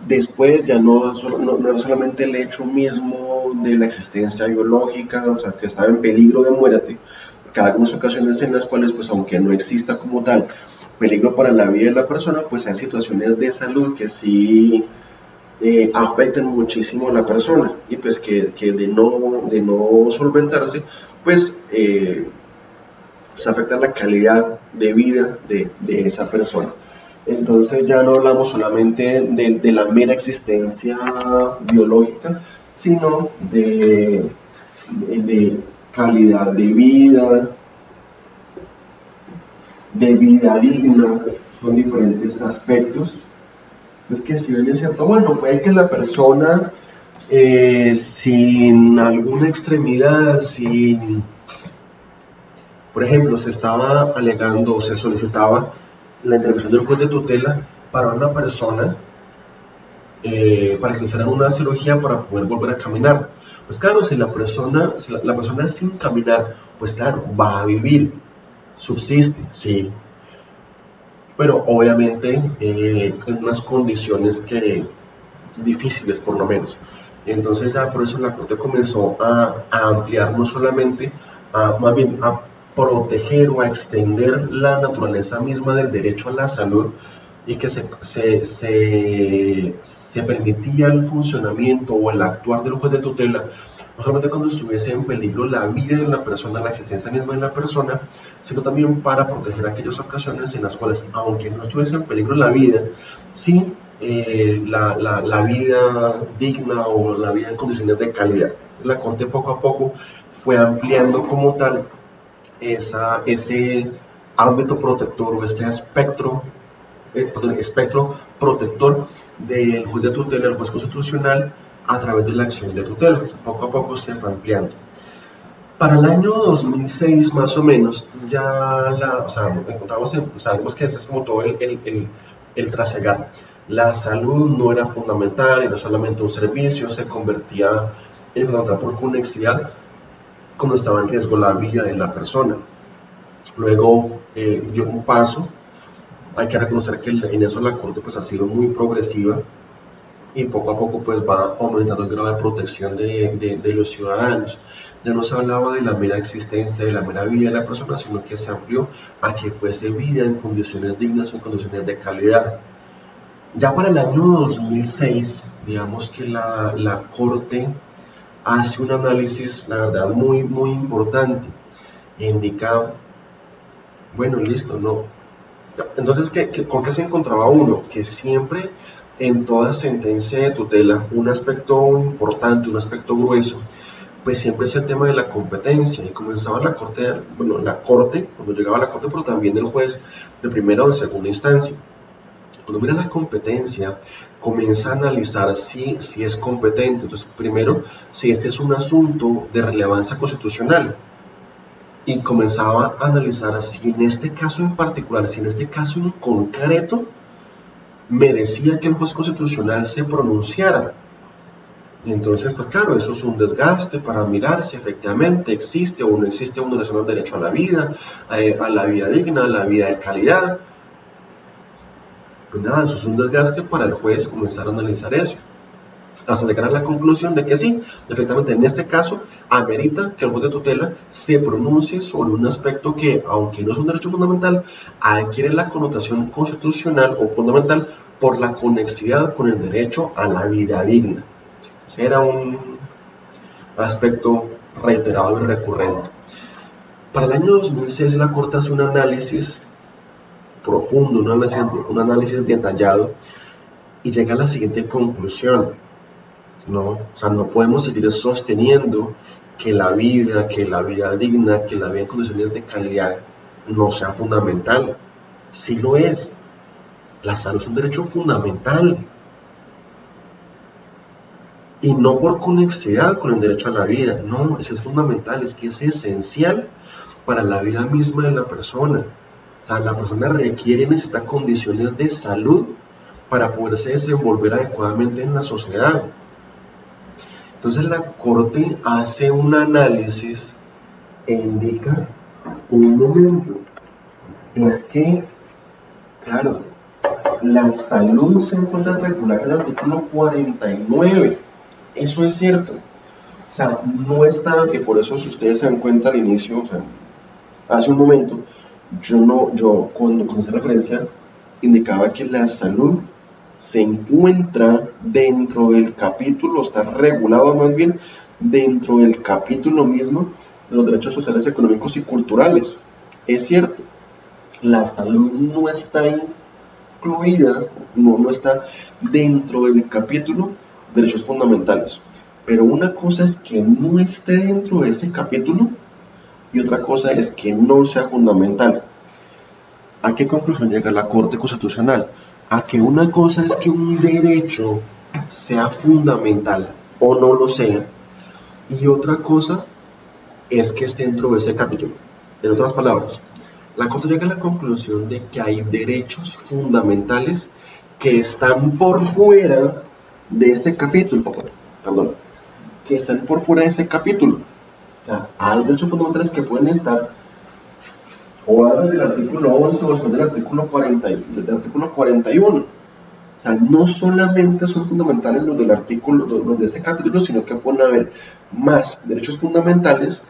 Después ya no era solamente el hecho mismo de la existencia biológica, o sea que estaba en peligro de muerte, porque hay algunas ocasiones en las cuales, pues aunque no exista como tal peligro para la vida de la persona, pues hay situaciones de salud que sí afectan muchísimo a la persona y pues que de no solventarse, pues se afecta la calidad de vida de esa persona. Entonces ya no hablamos solamente de la mera existencia biológica, sino de calidad de vida digna, son diferentes aspectos. Entonces que si bien es cierto, bueno, puede que la persona sin alguna extremidad, por ejemplo, se estaba alegando o se solicitaba la intervención del juez de tutela para una persona para que le hicieran una cirugía para poder volver a caminar. Pues claro, si la persona sin caminar, pues claro, va a vivir, subsiste, sí, pero obviamente en unas condiciones difíciles por lo menos. Entonces ya por eso la Corte comenzó a ampliar no solamente, más bien a proteger o a extender la naturaleza misma del derecho a la salud y que se permitía el funcionamiento o el actuar del juez de tutela no solamente cuando estuviese en peligro la vida de la persona, la existencia misma de la persona, sino también para proteger aquellas ocasiones en las cuales, aunque no estuviese en peligro la vida, sí la vida digna o la vida en condiciones de calidad. La Corte poco a poco fue ampliando como tal ese ámbito protector o este espectro protector del juez de tutela, el juez constitucional, a través de la acción de tutela. O sea, poco a poco se fue ampliando. Para el año 2006 más o menos, vemos que ese es como todo el trasegar. La salud no era fundamental, era solamente un servicio, se convertía en fundamental por conexidad cuando estaba en riesgo la vida de la persona. Luego dio un paso, hay que reconocer que en eso la Corte pues ha sido muy progresiva y poco a poco pues va aumentando el grado de protección de los ciudadanos. Ya no se hablaba de la mera existencia, de la mera vida de la persona, sino que se amplió a que fuese vida en condiciones dignas, en condiciones de calidad. Ya para el año 2006, digamos que la Corte hace un análisis, la verdad, muy, muy importante. Indica, bueno, listo, no. Entonces, ¿con qué se encontraba uno? Que siempre en toda sentencia de tutela, un aspecto importante, un aspecto grueso, pues siempre es el tema de la competencia. Y comenzaba la corte, cuando llegaba a la corte, pero también el juez de primera o de segunda instancia. Cuando mira la competencia, comienza a analizar si es competente. Entonces, primero, si este es un asunto de relevancia constitucional. Y comenzaba a analizar si en este caso en particular, si en este caso en concreto, merecía que el juez constitucional se pronunciara. Y entonces, pues claro, eso es un desgaste para mirar si efectivamente existe o no existe una relación al derecho a la vida digna, a la vida de calidad. Pues nada, eso es un desgaste para el juez comenzar a analizar eso, hasta llegar a la conclusión de que sí, efectivamente en este caso amerita que el juez de tutela se pronuncie sobre un aspecto que, aunque no es un derecho fundamental, adquiere la connotación constitucional o fundamental por la conexidad con el derecho a la vida digna. Era un aspecto reiterado y recurrente. Para el año 2006 la Corte hace un análisis profundo, un análisis detallado y llega a la siguiente conclusión. No podemos seguir sosteniendo que la vida digna, que la vida en condiciones de calidad no sea fundamental. Sí lo es. La salud es un derecho fundamental. Y no por conexidad con el derecho a la vida, no, eso es fundamental, es que es esencial para la vida misma de la persona. O sea, la persona requiere y necesita condiciones de salud para poderse desenvolver adecuadamente en la sociedad. Entonces la Corte hace un análisis e indica un momento, es que, claro, la salud se encuentra regulada en el artículo 49. Eso es cierto. O sea, no está, que por eso si ustedes se dan cuenta al inicio, o sea, hace un momento, yo cuando hice referencia, indicaba que la salud se encuentra dentro del capítulo, está regulado más bien dentro del capítulo mismo de los derechos sociales, económicos y culturales. Es cierto, la salud no está incluida, no está dentro del capítulo de derechos fundamentales. Pero una cosa es que no esté dentro de ese capítulo y otra cosa es que no sea fundamental. ¿A qué conclusión llega la Corte Constitucional? A que una cosa es que un derecho sea fundamental o no lo sea, y otra cosa es que esté dentro de ese capítulo. En otras palabras, la Corte llega a la conclusión de que hay derechos fundamentales que están por fuera de ese capítulo, que están por fuera de ese capítulo. O sea, hay derechos fundamentales que pueden estar o antes del artículo 11 o después del artículo 41. O sea, no solamente son fundamentales los del artículo, los de ese capítulo, sino que pueden haber más derechos fundamentales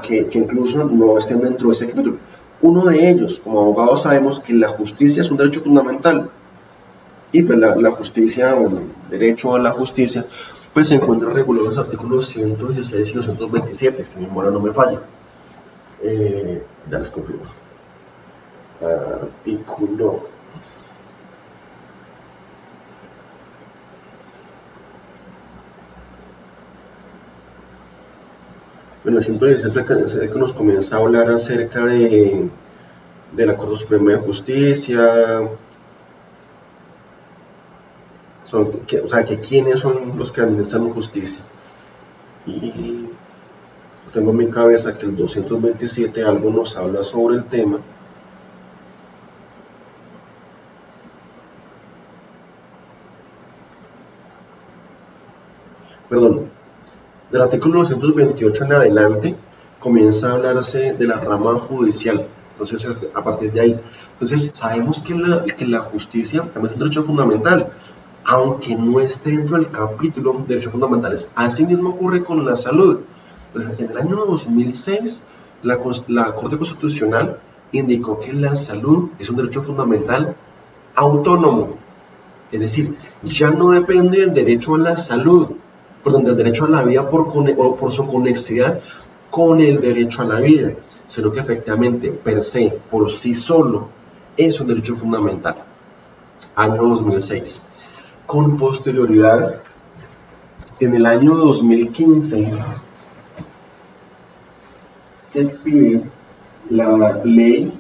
que incluso no estén dentro de ese capítulo. Uno de ellos, como abogados sabemos que la justicia es un derecho fundamental, y pues la justicia, o el derecho a la justicia, pues se encuentra regulado en los artículos 116 y 227, si mi memoria no me falla. Ya les confirmo. Artículo. Bueno, el 116 es el que nos comienza a hablar acerca de la Corte Suprema de Justicia. O sea, que quiénes son los que administran justicia. Y tengo en mi cabeza que el 227 algo nos habla sobre el tema. Perdón, del artículo 228 en adelante comienza a hablarse de la rama judicial. Entonces, a partir de ahí, entonces sabemos que la justicia también es un derecho fundamental, aunque no esté dentro del capítulo de derechos fundamentales. Asimismo ocurre con la salud. Entonces, en el año 2006, la Corte Constitucional indicó que la salud es un derecho fundamental autónomo. Es decir, ya no depende del derecho a la salud, perdón, del derecho a la vida por su conexidad con el derecho a la vida, sino que efectivamente, per se, por sí solo, es un derecho fundamental. Año 2006. Con posterioridad, en el año 2015, se expide la ley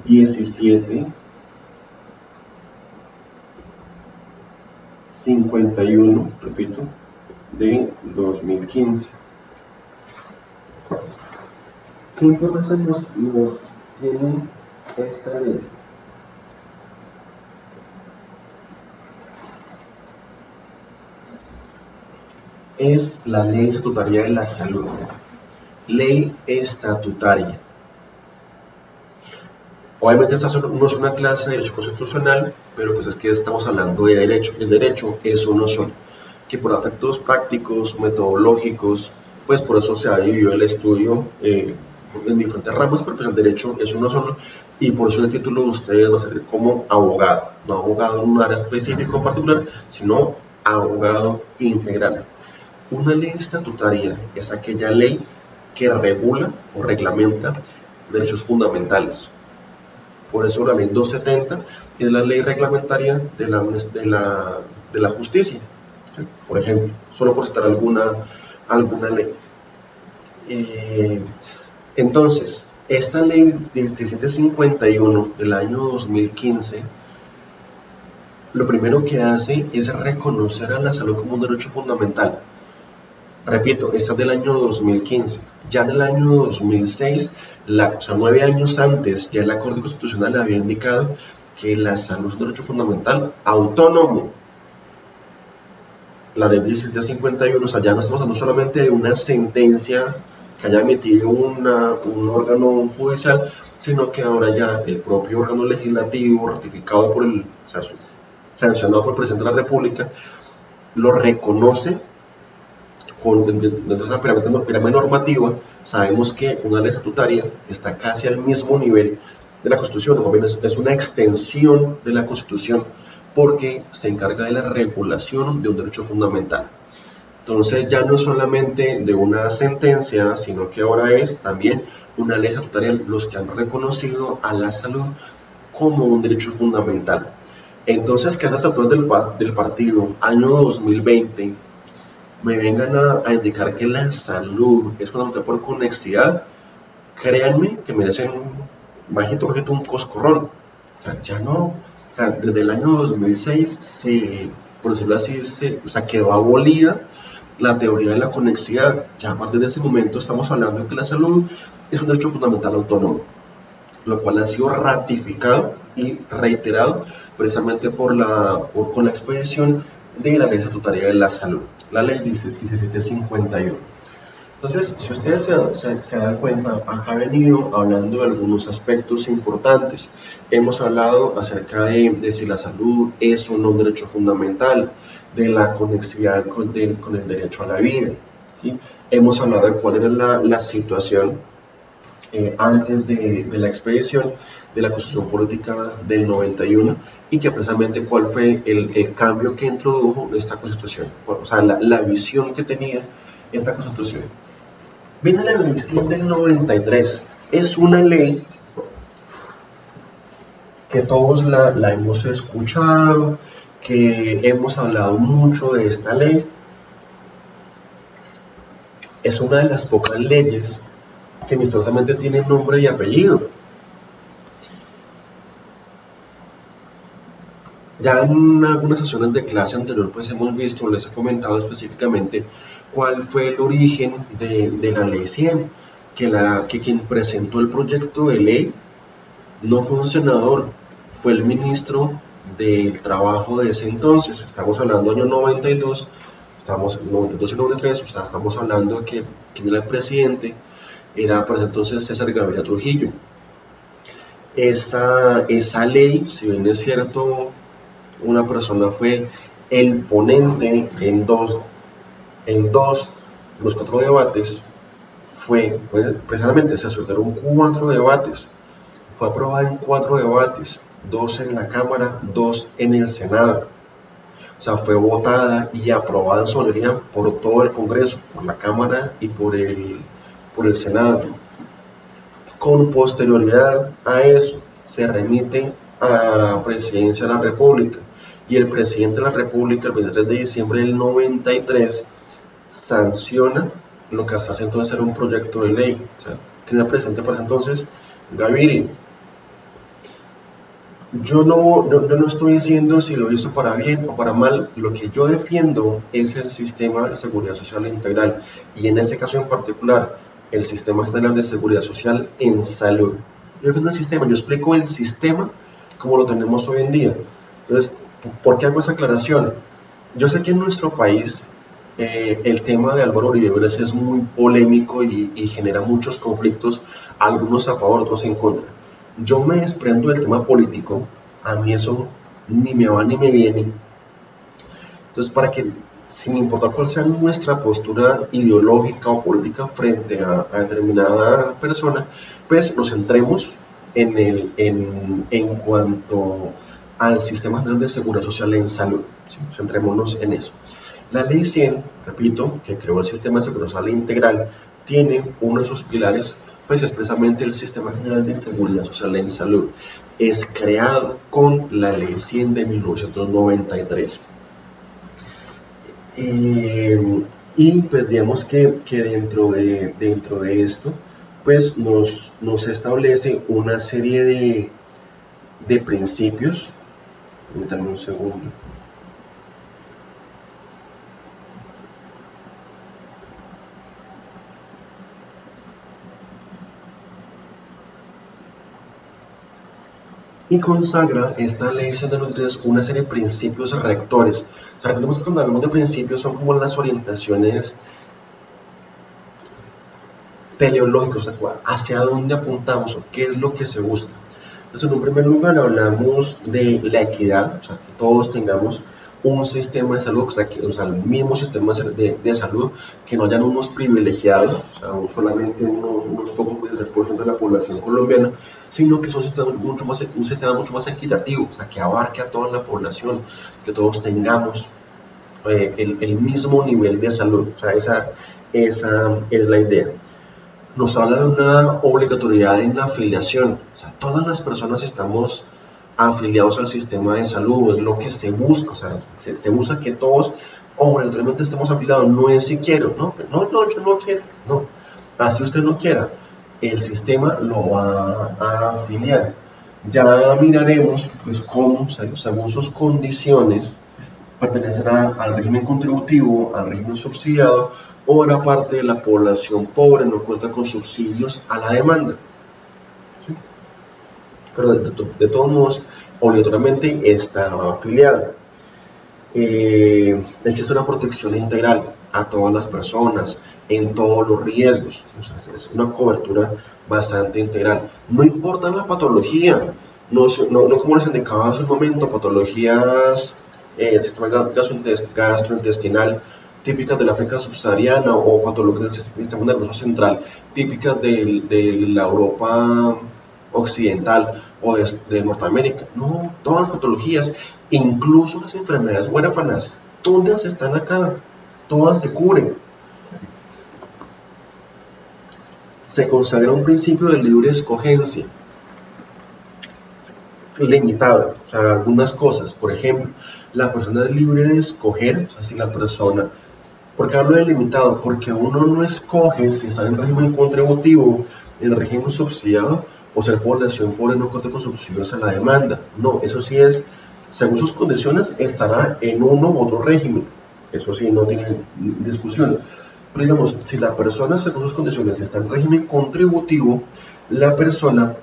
1751, repito, de 2015. ¿Qué importancia nos tiene esta ley? Es la ley estatutaria de la salud. Ley estatutaria. Obviamente esta no es una clase de derecho constitucional, pero pues es que estamos hablando de derecho. El derecho es uno solo, que por efectos prácticos, metodológicos, pues por eso se ha dividido el estudio en diferentes ramas, pero pues el derecho es uno solo, y por eso el título de ustedes va a ser como abogado, no abogado en un área específica o particular, sino abogado integral. Una ley estatutaria es aquella ley que regula o reglamenta derechos fundamentales. Por eso la ley 270 es la ley reglamentaria de la justicia, ¿sí? Por ejemplo, solo por citar alguna ley. Entonces, esta ley 1751 del año 2015 lo primero que hace es reconocer a la salud como un derecho fundamental. Repito, esta es del año 2015. Ya en el año 2006, o sea, 9 años antes, ya la Corte Constitucional había indicado que la salud es un derecho fundamental autónomo. La ley 1751, o sea, ya no estamos hablando solamente de una sentencia que haya emitido un órgano judicial, sino que ahora ya el propio órgano legislativo, ratificado por o sea, sancionado por el presidente de la República, lo reconoce dentro de esa pirámide normativa. Sabemos que una ley estatutaria está casi al mismo nivel de la Constitución, o bien es una extensión de la Constitución, porque se encarga de la regulación de un derecho fundamental. Entonces ya no es solamente de una sentencia, sino que ahora es también una ley estatutaria los que han reconocido a la salud como un derecho fundamental. Entonces, que a estas alturas del partido, año 2020, me vengan a indicar que la salud es fundamental por conexidad, créanme que merecen bajito un coscorrón. O sea, ya no, o sea, desde el año 2006 por decirlo así, o sea, quedó abolida la teoría de la conexidad. Ya a partir de ese momento estamos hablando de que la salud es un derecho fundamental autónomo, lo cual ha sido ratificado y reiterado precisamente con la expedición de la ley estatutaria de la salud, la ley 1751. Entonces, si ustedes se dan cuenta, acá he venido hablando de algunos aspectos importantes. Hemos hablado acerca de si la salud es o no un derecho fundamental, de la conexidad con el derecho a la vida, ¿sí? Hemos hablado de cuál era la situación antes de la expedición de la Constitución Política del 91, y que precisamente cuál fue el cambio que introdujo esta Constitución, o sea, la visión que tenía esta Constitución. Viene la ley 100 del 93, es una ley que todos la hemos escuchado, que hemos hablado mucho de esta ley. Es una de las pocas leyes que misteriosamente tiene nombre y apellido. Ya en algunas sesiones de clase anterior pues hemos visto, les he comentado específicamente cuál fue el origen de la ley 100, que quien presentó el proyecto de ley no fue un senador, fue el ministro del trabajo de ese entonces. Estamos hablando del año 92, estamos en 92 y 93, o sea, estamos hablando de que quien era el presidente era por ese entonces César Gaviria Trujillo. Esa ley, si bien es cierto, una persona fue el ponente en dos de los 4 debates, precisamente se soltaron 4 debates, fue aprobada en 4 debates, 2 en la Cámara, 2 en el Senado. O sea, fue votada y aprobada en su mayoría por todo el Congreso, por la Cámara y por el Senado. Con posterioridad a eso, se remite a la Presidencia de la República, y el Presidente de la República, el 23 de diciembre del 93, sanciona lo que hasta ese entonces era un proyecto de ley. O sea, ¿quién era el presidente para ese entonces? Gaviria. Yo no estoy diciendo si lo hizo para bien o para mal. Lo que yo defiendo es el sistema de seguridad social integral, y en este caso en particular el sistema general de seguridad social en salud. Yo defiendo el sistema, yo explico el sistema como lo tenemos hoy en día. Entonces, ¿por qué hago esa aclaración? Yo sé que en nuestro país el tema de Álvaro Uribe Vélez es muy polémico y genera muchos conflictos, algunos a favor, otros en contra. Yo me desprendo del tema político, a mí eso ni me va ni me viene. Entonces, para que, sin importar cuál sea nuestra postura ideológica o política frente a determinada persona, pues nos centremos en cuanto al sistema general de seguridad social en salud, ¿sí? Centrémonos en eso. La ley 100, repito, que creó el sistema de seguridad social integral, tiene uno de sus pilares, pues expresamente el sistema general de seguridad social en salud. Es creado con la ley 100 de 1993. Y pues digamos que dentro de esto, pues nos establece una serie de principios Permítanme un segundo. Y consagra esta ley 193 una serie de principios rectores. O sea, recordemos que cuando hablamos de principios son como las orientaciones teleológicos, o sea, hacia dónde apuntamos o qué es lo que se busca. Entonces, en un primer lugar hablamos de la equidad, o sea, que todos tengamos un sistema de salud, o sea, el mismo sistema de salud, que no hayan unos privilegiados, o sea, solamente unos pocos del 3% de la población colombiana, sino que es un sistema mucho más equitativo, o sea, que abarque a toda la población, que todos tengamos el mismo nivel de salud, o sea, esa es la idea. Nos habla de una obligatoriedad en la afiliación, o sea, todas las personas estamos afiliados al sistema de salud, es lo que se busca, o sea, se busca que todos obligatoriamente estemos afiliados, no es si quiero, no, yo no quiero, no, así usted no quiera, el sistema lo va a afiliar. Ya miraremos, pues, cómo, según sus condiciones, pertenecerá al régimen contributivo, al régimen subsidiado o a la parte de la población pobre no cuenta con subsidios a la demanda. ¿Sí? Pero de todos modos, obligatoriamente está afiliado. Existe una protección integral a todas las personas en todos los riesgos. O sea, es una cobertura bastante integral. No importa la patología, no como les indicaba hace un momento, patologías del sistema gastrointestinal típicas de la África subsahariana o patologías del sistema nervioso central típicas de la Europa occidental o de Norteamérica. No, todas las patologías, incluso las enfermedades huérfanas, todas están acá, todas se cubren. Se consagra un principio de libre escogencia limitado, o sea, algunas cosas, por ejemplo, la persona es libre de escoger, o sea, si la persona, ¿por qué hablo de limitado? Porque uno no escoge si está en régimen contributivo, en régimen subsidiado, o ser población pobre no cuenta con subsidios a la demanda. No, eso sí es, según sus condiciones, estará en uno u otro régimen. Eso sí, no tiene discusión. Pero digamos, si la persona, según sus condiciones, está en régimen contributivo, la persona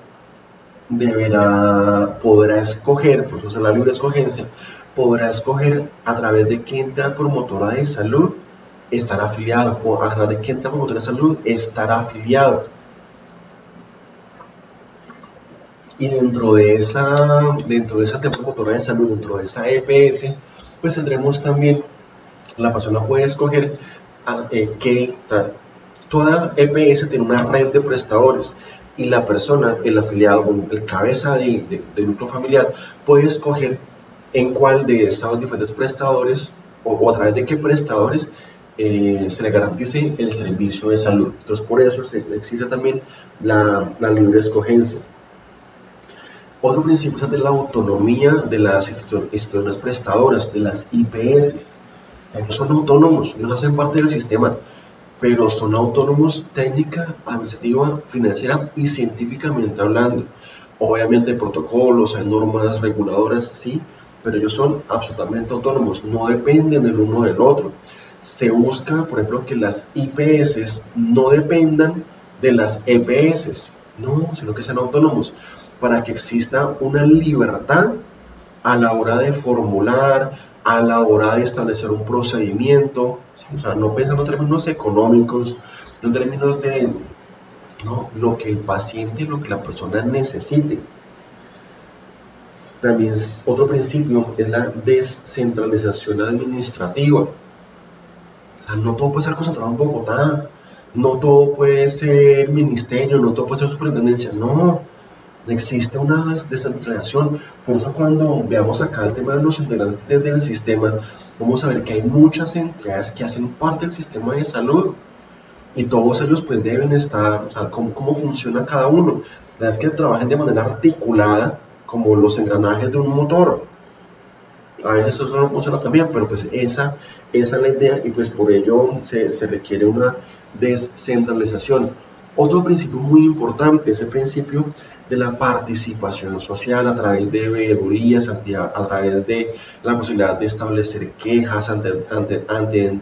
podrá escoger, por eso es la libre escogencia, podrá escoger a través de qué entidad promotora de salud estará afiliado o a través de qué entidad promotora de salud estará afiliado. Y dentro de esa entidad promotora de salud, dentro de esa EPS, pues tendremos también, la persona puede escoger que toda EPS tiene una red de prestadores y la persona, el afiliado, el cabeza del núcleo familiar, puede escoger en cuál de estos diferentes prestadores o a través de qué prestadores se le garantice el servicio de salud. Entonces, por eso existe también la libre escogencia. Otro principio es de la autonomía de las instituciones prestadoras, de las IPS. Ellos son autónomos, ellos hacen parte del sistema, pero son autónomos técnica, administrativa, financiera y científicamente hablando. Obviamente hay protocolos, hay normas reguladoras, sí, pero ellos son absolutamente autónomos, no dependen el uno del otro. Se busca, por ejemplo, que las IPS no dependan de las EPS, no, sino que sean autónomos, para que exista una libertad a la hora de formular, a la hora de establecer un procedimiento, ¿sí? O sea, no pensando en términos económicos, no en términos de lo que el paciente, lo que la persona necesite. También otro principio es la descentralización administrativa. O sea, no todo puede ser concentrado en Bogotá, no todo puede ser ministerio, no todo puede ser superintendencia, no. Existe una descentralización. Por eso cuando veamos acá el tema de los integrantes del sistema, vamos a ver que hay muchas entidades que hacen parte del sistema de salud y todos ellos pues deben estar, o sea, cómo funciona cada uno. La verdad es que trabajan de manera articulada como los engranajes de un motor. A veces eso no funciona tan bien, pero pues esa es la idea y pues por ello se requiere una descentralización. Otro principio muy importante es el principio de la participación social a través de veedurías, a través de la posibilidad de establecer quejas ante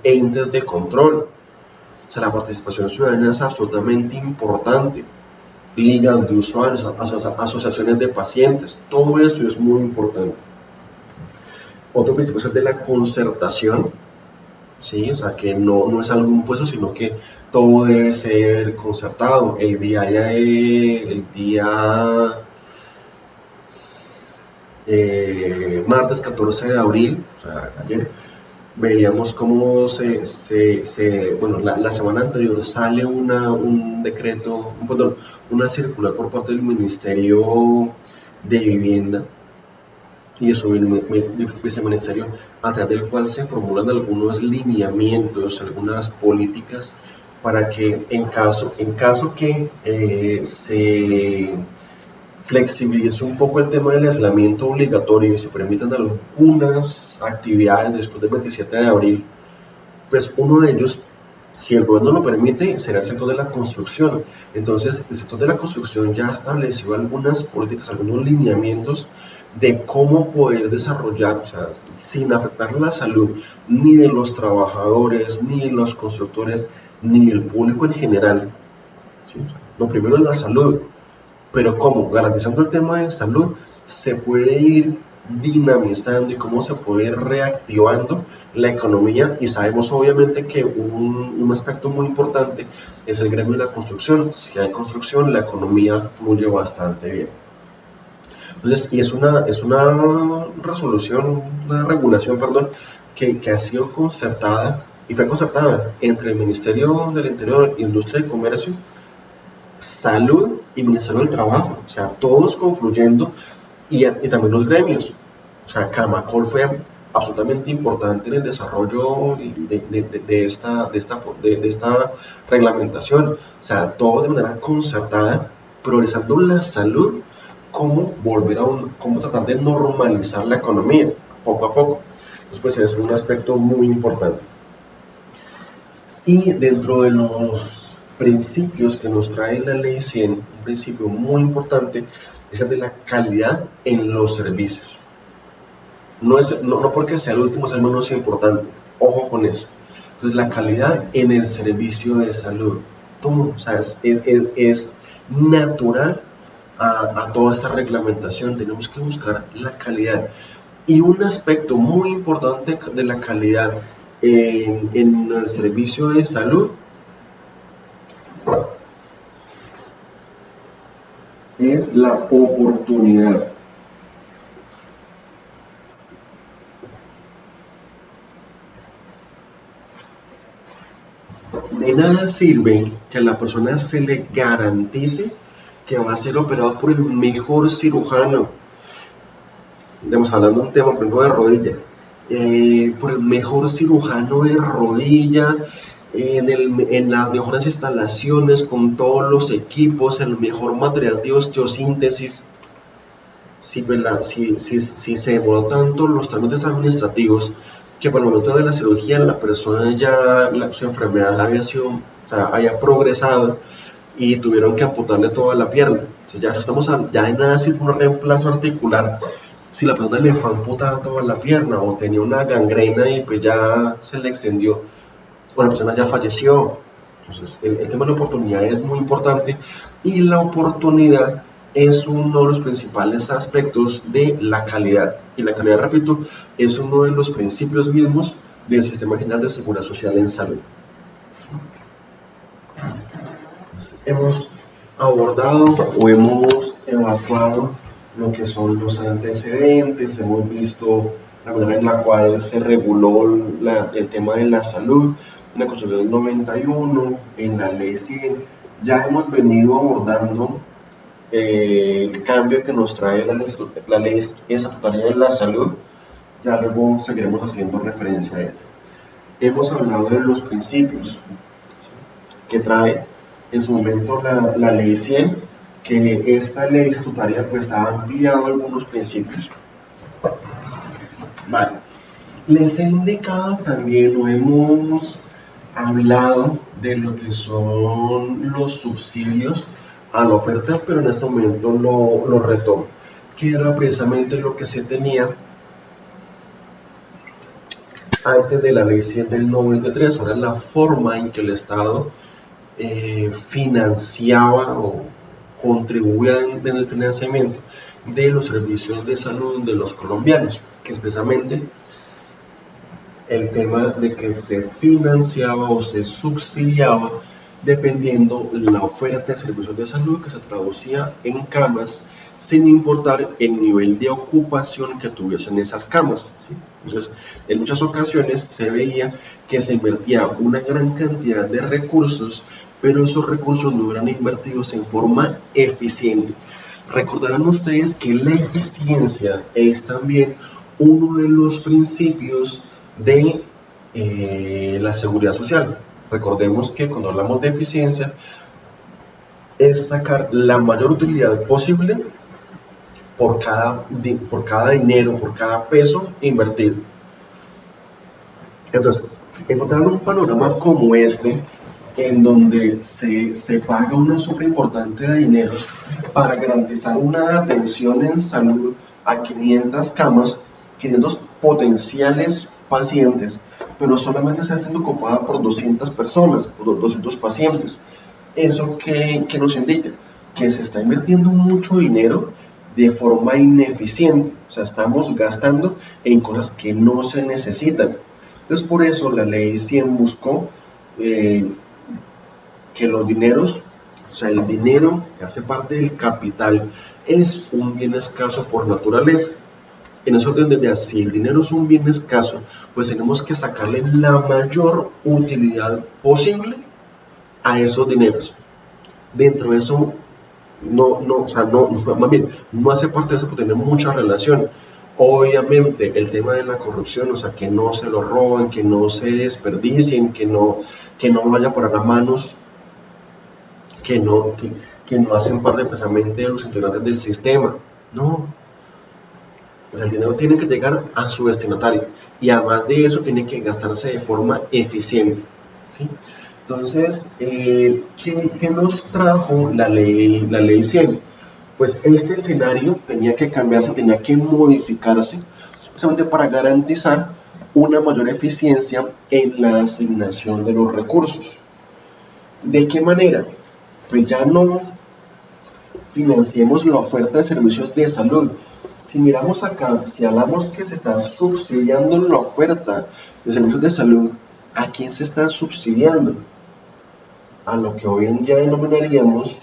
entes de control. O sea, la participación ciudadana es absolutamente importante. Ligas de usuarios, asociaciones de pacientes, todo esto es muy importante. Otro principio es el de la concertación, ¿sí? O sea, que no es algo impuesto, sino que todo debe ser concertado. El día martes 14 de abril, o sea, ayer, veíamos cómo bueno, la semana anterior sale un decreto, perdón, una circular por parte del Ministerio de Vivienda y de su viceministerio, a través del cual se formulan algunos lineamientos, algunas políticas para que en caso que se flexibilice un poco el tema del aislamiento obligatorio y se permitan algunas actividades después del 27 de abril, pues uno de ellos, si el gobierno lo permite, será el sector de la construcción. Entonces, el sector de la construcción ya estableció algunas políticas, algunos lineamientos de cómo poder desarrollar, o sea, sin afectar la salud ni de los trabajadores, ni de los constructores, ni del público en general. ¿Sí? Lo primero es la salud, pero cómo, garantizando el tema de salud, se puede ir dinamizando y cómo se puede ir reactivando la economía. Y sabemos obviamente que un aspecto muy importante es el gremio de la construcción. Si hay construcción, la economía fluye bastante bien. Entonces, y es una resolución, una regulación, perdón, que ha sido concertada y fue concertada entre el Ministerio del Interior, Industria y Comercio, Salud y Ministerio del Trabajo, o sea, todos confluyendo y también los gremios. O sea, Camacol fue absolutamente importante en el desarrollo de esta reglamentación. O sea, todo de manera concertada, priorizando la salud, cómo cómo tratar de normalizar la economía poco a poco. Entonces, pues es un aspecto muy importante. Y dentro de los principios que nos trae la ley 100, un principio muy importante es el de la calidad en los servicios. No porque sea el último es el menos importante, ojo con eso. Entonces, la calidad en el servicio de salud, todo, o sea, es natural a toda esta reglamentación. Tenemos que buscar la calidad. Y un aspecto muy importante de la calidad en el servicio de salud es la oportunidad. De nada sirve que a la persona se le garantice que va a ser operado por el mejor cirujano. Estamos hablando de un tema, por ejemplo, de rodilla. Por el mejor cirujano de rodilla, en las mejores instalaciones, con todos los equipos, el mejor material de osteosíntesis. Si se demoró tanto los trámites administrativos que por el momento de la cirugía la persona su enfermedad había progresado y tuvieron que amputarle toda la pierna. Entonces ya estamos ya de nada sirve un reemplazo articular si la persona le fue amputada toda la pierna o tenía una gangrena y pues ya se le extendió o la persona ya falleció. Entonces el tema de la oportunidad es muy importante y la oportunidad es uno de los principales aspectos de la calidad. Y la calidad, repito, es uno de los principios mismos del Sistema General de Seguridad Social en Salud. Hemos abordado o hemos evaluado lo que son los antecedentes, hemos visto la manera en la cual se reguló el tema de la salud en la Constitución del 91, en la Ley 100. Ya hemos venido abordando el cambio que nos trae la Ley Estatutaria de la Salud. Ya luego seguiremos haciendo referencia a ella. Hemos hablado de los principios que trae en su momento la Ley 100, que esta ley estatutaria pues ha ampliado algunos principios. Vale. Les he indicado también, o hemos hablado de lo que son los subsidios a la oferta, pero en este momento lo retomo, que era precisamente lo que se tenía antes de la ley 100 del 93. Ahora la forma en que el Estado financiaba o contribuía en el financiamiento de los servicios de salud de los colombianos, que es precisamente el tema de que se financiaba o se subsidiaba dependiendo la oferta de servicios de salud, que se traducía en camas sin importar el nivel de ocupación que tuviesen esas camas, ¿sí? Entonces, en muchas ocasiones se veía que se invertía una gran cantidad de recursos, pero esos recursos no eran invertidos en forma eficiente. Recordarán ustedes que la eficiencia es también uno de los principios de la seguridad social. Recordemos que cuando hablamos de eficiencia es sacar la mayor utilidad posible por cada dinero, por cada peso invertido. Entonces, encontrar un panorama como este, en donde se paga una suma importante de dinero para garantizar una atención en salud a 500 camas, 500 potenciales pacientes, pero solamente está siendo ocupada por 200 personas, por 200 pacientes. ¿Eso qué nos indica? Que se está invirtiendo mucho dinero de forma ineficiente, o sea, estamos gastando en cosas que no se necesitan. Entonces, por eso la ley 100 buscó que los dineros, o sea, el dinero que hace parte del capital, es un bien escaso por naturaleza. En ese orden de ideas, si el dinero es un bien escaso, pues tenemos que sacarle la mayor utilidad posible a esos dineros. Dentro de eso, más bien, no hace parte de eso porque tiene mucha relación. Obviamente, el tema de la corrupción, o sea, que no se lo roban, que no se desperdicien, que no vaya por las manos que no hacen parte precisamente de los integrantes del sistema. No. El dinero tiene que llegar a su destinatario y además de eso tiene que gastarse de forma eficiente, ¿sí? Entonces, ¿qué nos trajo la ley 100? Pues este escenario tenía que cambiarse, tenía que modificarse, precisamente para garantizar una mayor eficiencia en la asignación de los recursos. ¿De qué manera? Pues ya no financiemos la oferta de servicios de salud. Si miramos acá, si hablamos que se está subsidiando la oferta de servicios de salud, ¿a quién se está subsidiando? A lo que hoy en día denominaríamos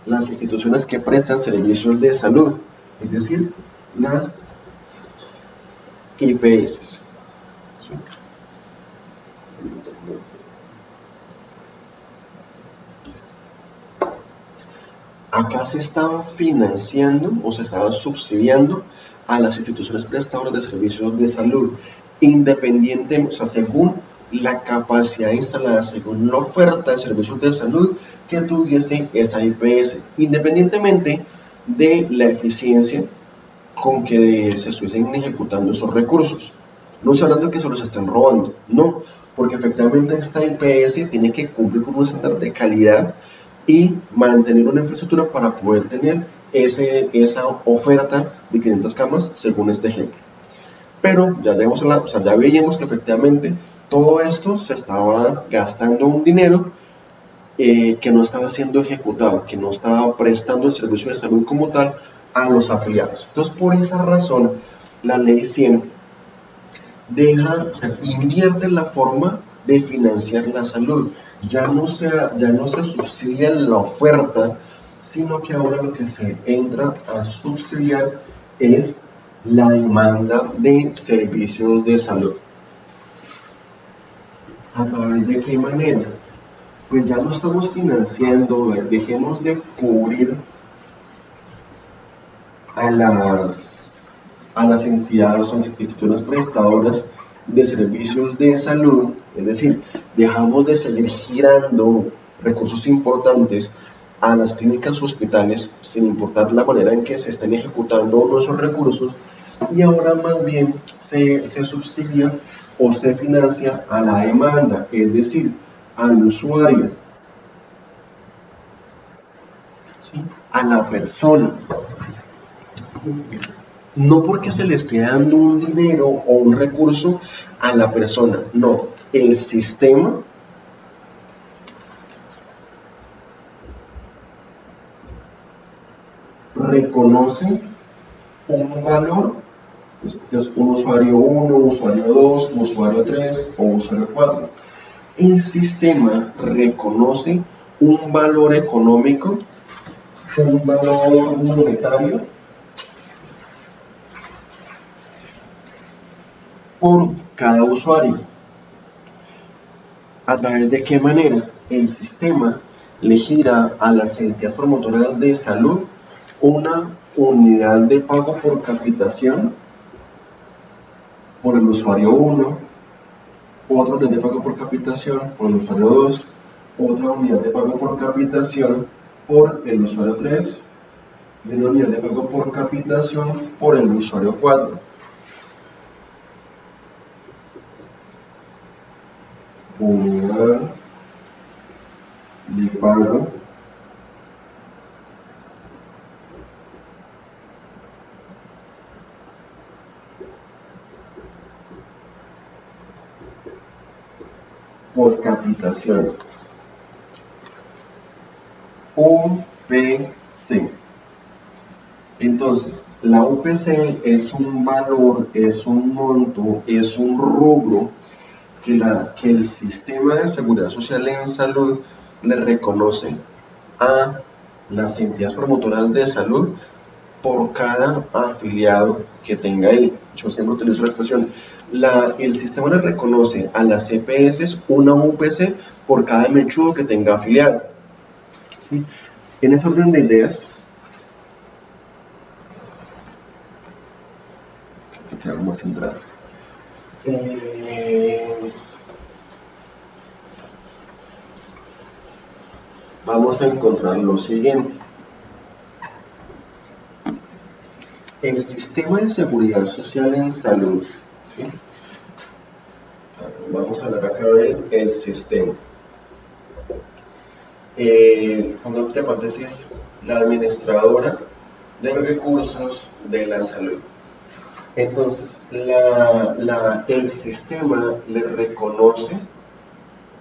las instituciones que prestan servicios de salud, es decir, las IPS. ¿Sí? Acá se estaba financiando o se estaba subsidiando a las instituciones prestadoras de servicios de salud, independientemente, o sea, según la capacidad instalada, según la oferta de servicios de salud que tuviese esa IPS, independientemente de la eficiencia con que se estuviesen ejecutando esos recursos. No estoy hablando de que se los estén robando, no, porque efectivamente esta IPS tiene que cumplir con un estándar de calidad y mantener una infraestructura para poder tener esa oferta de 500 camas según este ejemplo. Pero ya veíamos que efectivamente todo esto se estaba gastando un dinero que no estaba siendo ejecutado, que no estaba prestando el servicio de salud como tal a los afiliados. Entonces, por esa razón, la ley 100 invierte la forma de financiar la salud. Ya no se subsidia la oferta, sino que ahora lo que se entra a subsidiar es la demanda de servicios de salud. ¿A través de qué manera? Pues ya no estamos financiando, dejemos de cubrir a las entidades o las instituciones prestadoras de servicios de salud, es decir, dejamos de seguir girando recursos importantes a las clínicas o hospitales sin importar la manera en que se estén ejecutando esos recursos, y ahora más bien se subsidia o se financia a la demanda, es decir, al usuario, ¿sí? A la persona. No porque se le esté dando un dinero o un recurso a la persona, no, el sistema reconoce un valor. Entonces, un usuario 1, usuario 2, usuario 3 o usuario 4. El sistema reconoce un valor económico, un valor monetario por cada usuario. ¿A través de qué manera? El sistema le gira a las entidades promotoras de salud una unidad de pago por capitación por el usuario 1, otra unidad de pago por capitación por el usuario 2, otra unidad de pago por capitación por el usuario 3 y una unidad de pago por capitación por el usuario 4. Unidad de pago por capitación. UPC. Entonces, la UPC es un valor, es un monto, es un rubro que el sistema de seguridad social en salud le reconoce a las entidades promotoras de salud por cada afiliado que tenga él. Yo siempre utilizo la expresión, el sistema le reconoce a las EPS una UPC por cada mechudo que tenga afiliado. ¿Sí? En ese orden de ideas, creo que algo más centrado. Vamos a encontrar lo siguiente. El sistema de seguridad social en salud, ¿sí? Vamos a hablar acá del sistema. Pongo entre paréntesis, la administradora de recursos de la salud. Entonces, el sistema le reconoce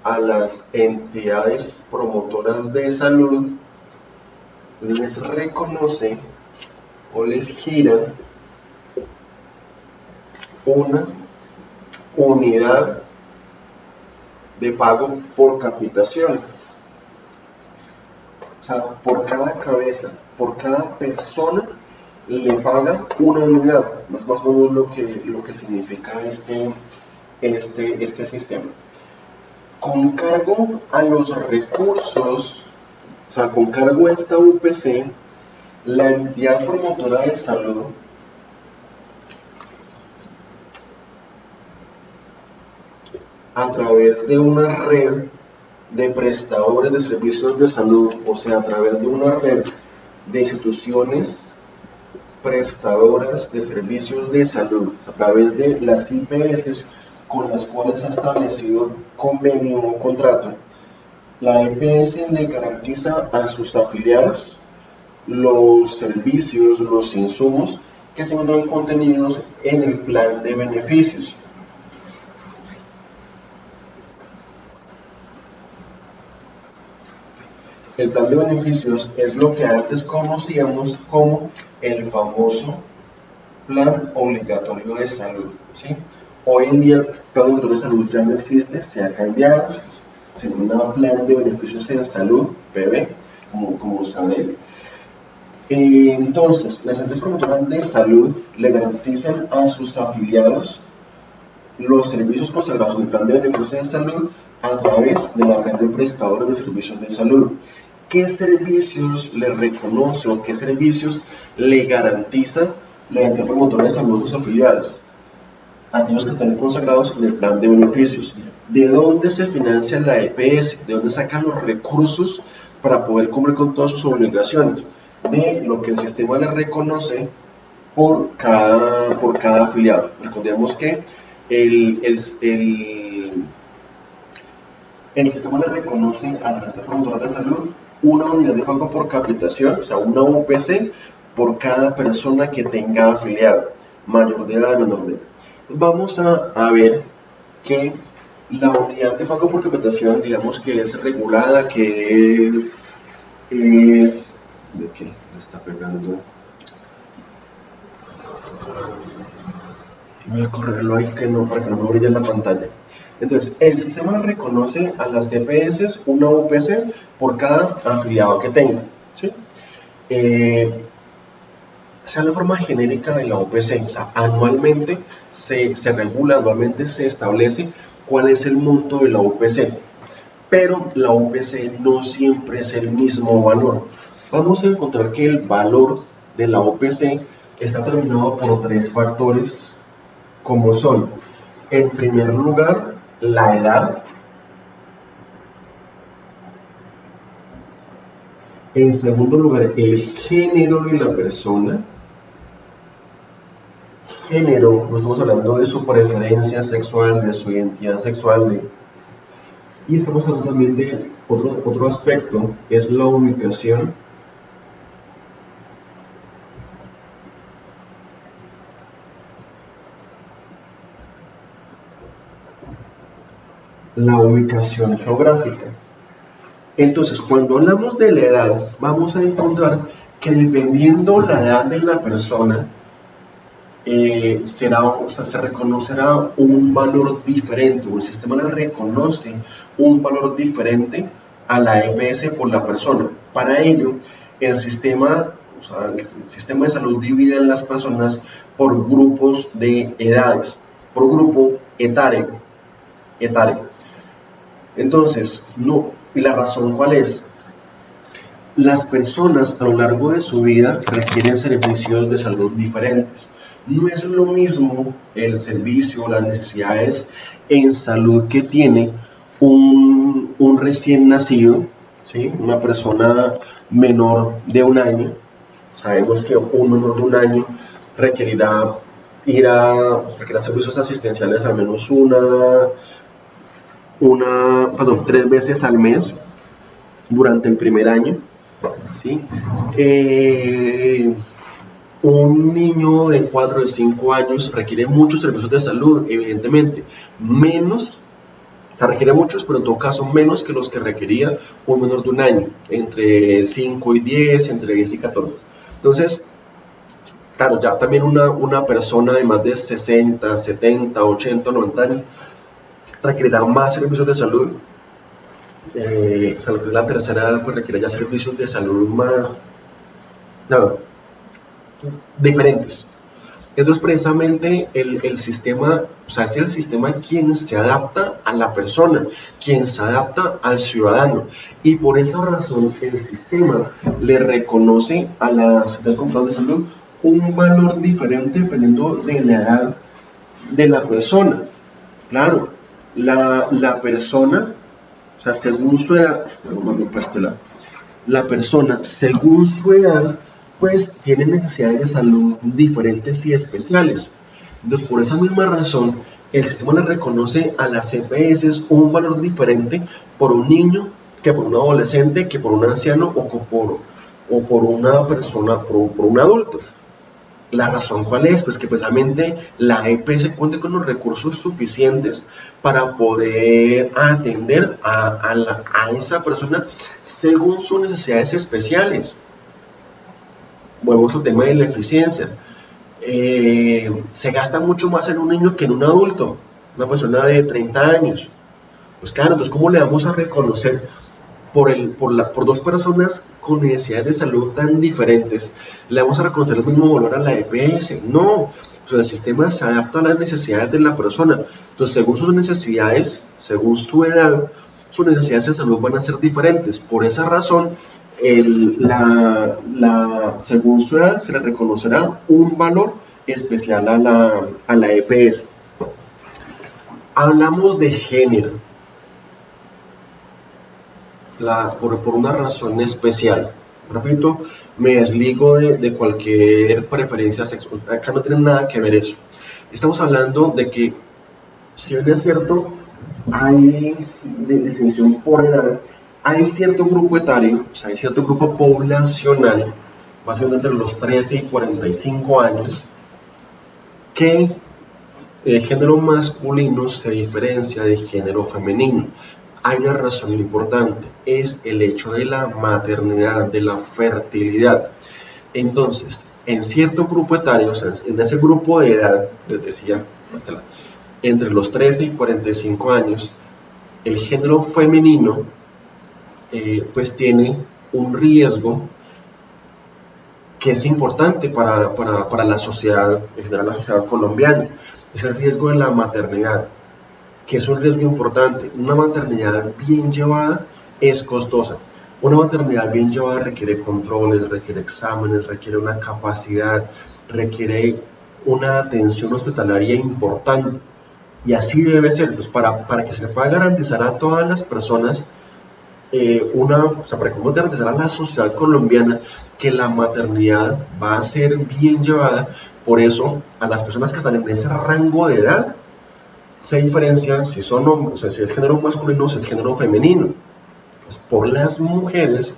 a las entidades promotoras de salud, les reconoce o les gira una unidad de pago por capitación. O sea, por cada cabeza, por cada persona le paga una unidad, más o menos lo que significa este sistema. Con cargo a los recursos, o sea, con cargo a esta UPC, la entidad promotora de salud a través de una red de prestadores de servicios de salud, o sea, a través de una red de instituciones prestadoras de servicios de salud, a través de las IPS con las cuales ha establecido convenio o contrato, la EPS le garantiza a sus afiliados los servicios, los insumos que se encuentran contenidos en el plan de beneficios. El plan de beneficios es lo que antes conocíamos como el famoso plan obligatorio de salud, ¿sí? Hoy en día el plan obligatorio de salud ya no existe, se ha cambiado, se llama plan de beneficios en salud, PB, como saben. Entonces, las entidades promotoras de salud le garantizan a sus afiliados los servicios consagrados en el plan de beneficios en salud a través de la red de prestadores de servicios de salud. ¿Qué servicios le reconoce o qué servicios le garantiza la entidad promotora de salud a sus afiliados? Aquellos que están consagrados en el plan de beneficios. ¿De dónde se financia la EPS? ¿De dónde sacan los recursos para poder cumplir con todas sus obligaciones? De lo que el sistema le reconoce por cada afiliado. Recordemos que el, el, el, el sistema le reconoce a las entidades promotoras de salud una unidad de pago por capitación, o sea, una UPC por cada persona que tenga afiliado, mayor de edad, menor de edad. Vamos a ver que la unidad de pago por capitación, digamos que es regulada, que es ¿de qué? Me está pegando. Voy a correrlo ahí que no, para que no me brille en la pantalla. Entonces, el sistema reconoce a las EPS una UPC por cada afiliado que tenga, ¿sí? Sea la forma genérica de la OPC, o sea, anualmente se regula, anualmente se establece cuál es el monto de la OPC, pero la OPC no siempre es el mismo valor. Vamos a encontrar que el valor de la OPC está determinado por tres factores, como son, en primer lugar, la edad, en segundo lugar, el género de la persona. Género, no estamos hablando de su preferencia sexual, de su identidad sexual, y estamos hablando también de otro aspecto, es la ubicación. La ubicación geográfica. Entonces, cuando hablamos de la edad, vamos a encontrar que dependiendo la edad de la persona, se reconocerá un valor diferente, o el sistema le reconoce un valor diferente a la EPS por la persona. Para ello, el sistema de salud divide a las personas por grupos de edades, por grupo etario. Entonces, no, la razón cuál es. Las personas a lo largo de su vida requieren servicios de salud diferentes. No es lo mismo el servicio, las necesidades en salud que tiene un recién nacido, ¿sí? Una persona menor de un año. Sabemos que un menor de un año requerirá servicios asistenciales al menos tres veces al mes durante el primer año, ¿sí? Un niño de 4 o 5 años requiere muchos servicios de salud, evidentemente, requiere muchos, pero en todo caso menos que los que requería un menor de un año, entre 5 y 10, entre 10 y 14. Entonces, claro, ya también una persona de más de 60, 70, 80, 90 años requerirá más servicios de salud. Lo que es la tercera edad, pues requiere ya servicios de salud más diferentes. Entonces, precisamente el sistema, es el sistema quien se adapta a la persona, quien se adapta al ciudadano. Y por esa razón, el sistema le reconoce a las entidades comunitarias de salud un valor diferente dependiendo de la edad de la persona. Claro, la persona, según su edad, la persona, según su edad, pues tienen necesidades de salud diferentes y especiales. Entonces, por esa misma razón, el sistema le reconoce a las EPS un valor diferente por un niño que por un adolescente, que por un anciano o por una persona, por un adulto. ¿La razón cuál es? Pues que precisamente la EPS cuenta con los recursos suficientes para poder atender a esa persona según sus necesidades especiales. Volvemos al tema de la eficiencia. Se gasta mucho más en un niño que en un adulto, una persona de 30 años. Pues claro, entonces ¿cómo le vamos a reconocer por dos personas con necesidades de salud tan diferentes, le vamos a reconocer el mismo valor a la EPS? No, el sistema se adapta a las necesidades de la persona. Entonces, según sus necesidades, según su edad, sus necesidades de salud van a ser diferentes. Por esa razón, según su edad, se le reconocerá un valor especial a la EPS. Hablamos de género. Por una razón especial. Repito, me desligo de cualquier preferencia sexual. Acá no tiene nada que ver eso. Estamos hablando de que, si bien es cierto, hay distinción por edad, hay cierto grupo etario, o sea, hay cierto grupo poblacional, más o menos entre los 13 y 45 años, que el género masculino se diferencia del género femenino. Hay una razón importante, es el hecho de la maternidad, de la fertilidad. Entonces, en cierto grupo etario, o sea, en ese grupo de edad, les decía, entre los 13 y 45 años, el género femenino pues tiene un riesgo que es importante para la sociedad, en general la sociedad colombiana, es el riesgo de la maternidad, que es un riesgo importante. Una maternidad bien llevada es costosa. Una maternidad bien llevada requiere controles, requiere exámenes, requiere una capacidad, requiere una atención hospitalaria importante. Y así debe ser, pues para que se le pueda garantizar a todas las personas o sea, para que podamos garantizar a la sociedad colombiana que la maternidad va a ser bien llevada. Por eso, a las personas que están en ese rango de edad, se diferencian si son hombres, o sea, si es género masculino o si es género femenino. Entonces, por las mujeres,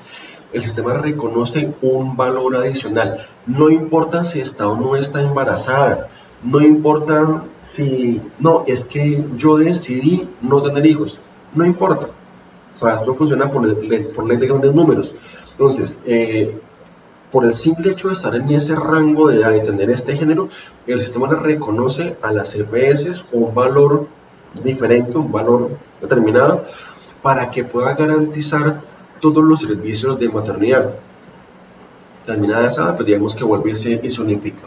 el sistema reconoce un valor adicional. No importa si está o no está embarazada, no importa si, no, es que yo decidí no tener hijos, no importa. O sea, esto funciona por ley de grandes números. Entonces, por el simple hecho de estar en ese rango de edad y tener este género, el sistema le reconoce a las EPS un valor diferente, un valor determinado, para que pueda garantizar todos los servicios de maternidad. Terminada esa, pues digamos que vuelve y se unifica.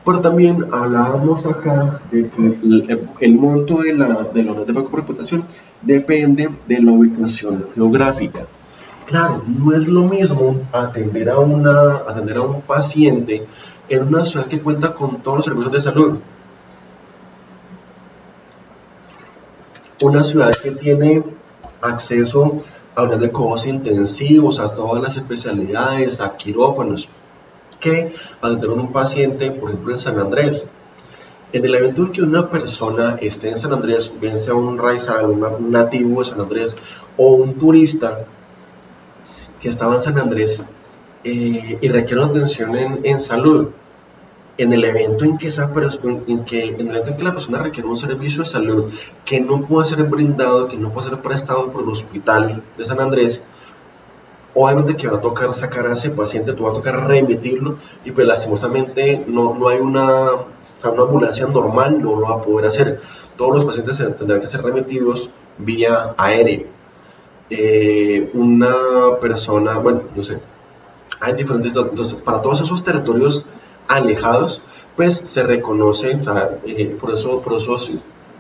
Pero también hablábamos acá de que el monto de la unidad de pago por reputación depende de la ubicación geográfica. Claro, no es lo mismo atender a un paciente en una ciudad que cuenta con todos los servicios de salud. Una ciudad que tiene acceso a unidades de cuidados intensivos, a todas las especialidades, a quirófanos, que atender a un paciente, por ejemplo, en San Andrés. En el evento en que una persona esté en San Andrés, bien sea un raizal, un nativo de San Andrés o un turista que estaba en San Andrés y requiere una atención en salud, en el evento en que la persona requiere un servicio de salud que no puede ser brindado, que no puede ser prestado por el hospital de San Andrés, obviamente que va a tocar sacar a ese paciente, va a tocar remitirlo, y pues lastimosamente no hay una ambulancia normal, no lo va a poder hacer. Todos los pacientes tendrán que ser remitidos vía aérea. Una persona, bueno, no sé, hay diferentes, entonces para todos esos territorios alejados, pues se reconoce, o sea, por eso es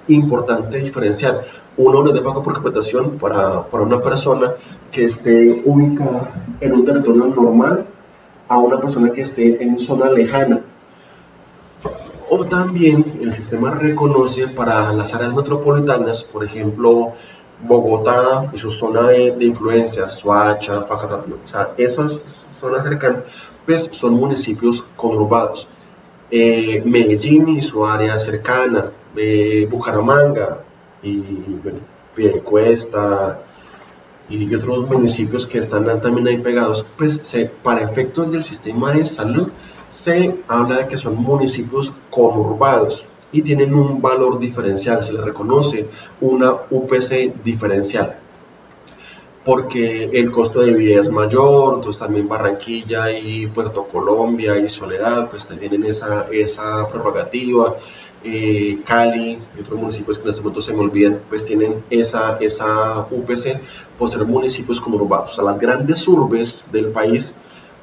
importante diferenciar una unidad de pago por captación para una persona que esté ubicada en un territorio normal a una persona que esté en zona lejana. O también el sistema reconoce para las áreas metropolitanas, por ejemplo, Bogotá y su zona de influencia, Soacha, Facatativá, o sea, esas zonas cercanas, pues son municipios conurbados. Medellín y su área cercana, Bucaramanga y bueno, Piedecuesta y otros municipios que están también ahí pegados, pues para efectos del sistema de salud se habla de que son municipios conurbados y tienen un valor diferencial, se les reconoce una UPC diferencial porque el costo de vida es mayor. Entonces también Barranquilla y Puerto Colombia y Soledad pues tienen esa prerrogativa. Cali y otros municipios que en este momento se me olvidan, pues tienen esa UPC por ser municipios conurbados. O sea, las grandes urbes del país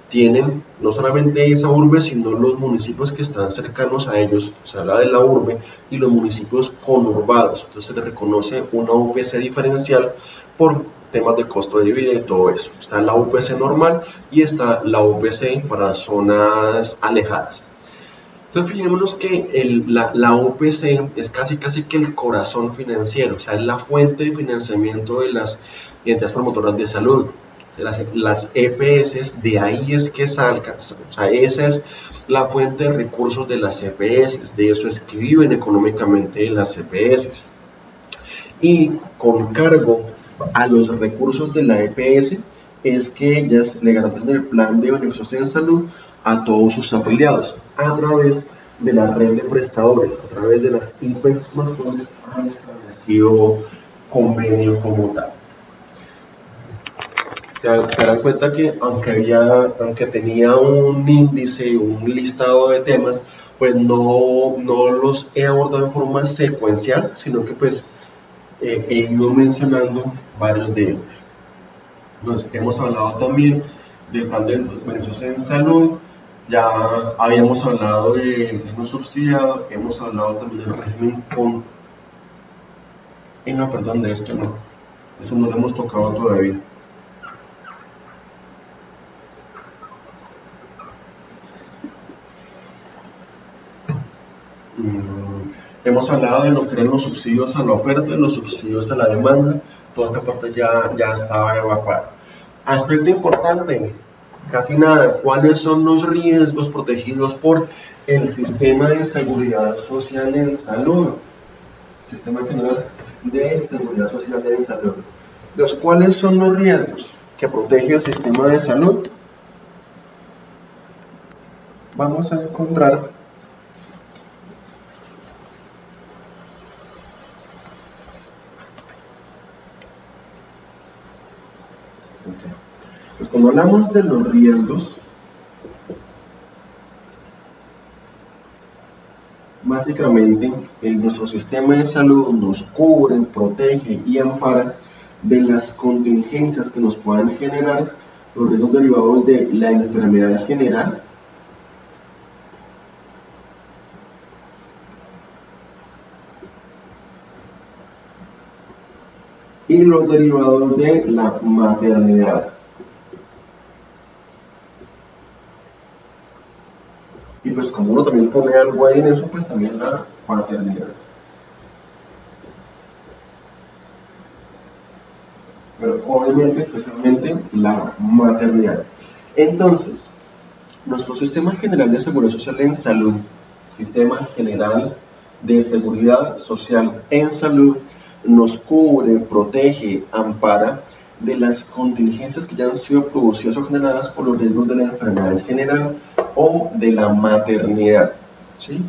tienen no solamente esa urbe, sino los municipios que están cercanos a ellos, se habla de la urbe, y los municipios conurbados. Entonces se les reconoce una UPC diferencial por temas de costo de vida y todo eso. Está la UPC normal y está la UPC para zonas alejadas. Entonces fijémonos que la UPC es casi que el corazón financiero, o sea, es la fuente de financiamiento de las entidades promotoras de salud. Las EPS, de ahí es que salgan, o sea, esa es la fuente de recursos de las EPS, de eso es que viven económicamente las EPS. Y con cargo a los recursos de la EPS es que ellas le garantizan el plan de beneficios en salud a todos sus afiliados a través de la red de prestadores, a través de las IPES más cuales han establecido convenio como tal. Se darán cuenta que aunque tenía un índice, un listado de temas, pues no los he abordado en forma secuencial, sino que pues he ido mencionando varios de ellos. Entonces, hemos hablado también del plan de beneficios en salud, ya habíamos hablado del no subsidiado, hemos hablado también del régimen con... no, perdón, de esto no, eso no lo hemos tocado todavía. Hemos hablado de lo que eran los subsidios a la oferta, los subsidios a la demanda, toda esta parte ya estaba evacuada. Aspecto importante, casi nada, ¿cuáles son los riesgos protegidos por el sistema de seguridad social en salud? Sistema general de seguridad social en salud. Entonces, ¿cuáles son los riesgos que protege el sistema de salud? Vamos a encontrar pues cuando hablamos de los riesgos, básicamente nuestro sistema de salud nos cubre, protege y ampara de las contingencias que nos puedan generar los riesgos derivados de la enfermedad general, y los derivados de la maternidad. Y pues como uno también pone algo ahí en eso, pues también la paternidad. Pero obviamente, especialmente la maternidad. Entonces, nuestro sistema general de seguridad social en salud, sistema general de seguridad social en salud, nos cubre, protege, ampara de las contingencias que ya han sido producidas o generadas por los riesgos de la enfermedad en general o de la maternidad. ¿Sí?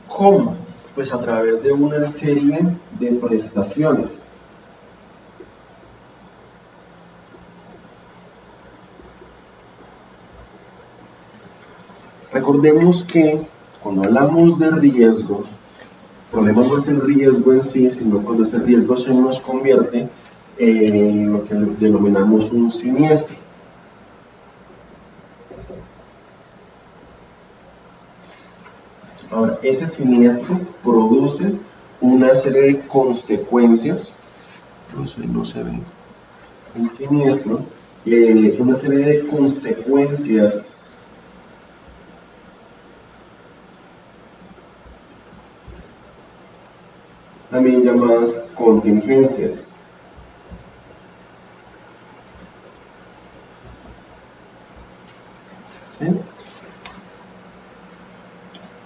¿Cómo? Pues a través de una serie de prestaciones. Recordemos que cuando hablamos de riesgos, el problema no es el riesgo en sí, sino cuando ese riesgo se nos convierte en lo que denominamos un siniestro. Ahora, ese siniestro produce una serie de consecuencias, no se ve, un siniestro, una serie de consecuencias también llamadas contingencias. ¿Sí?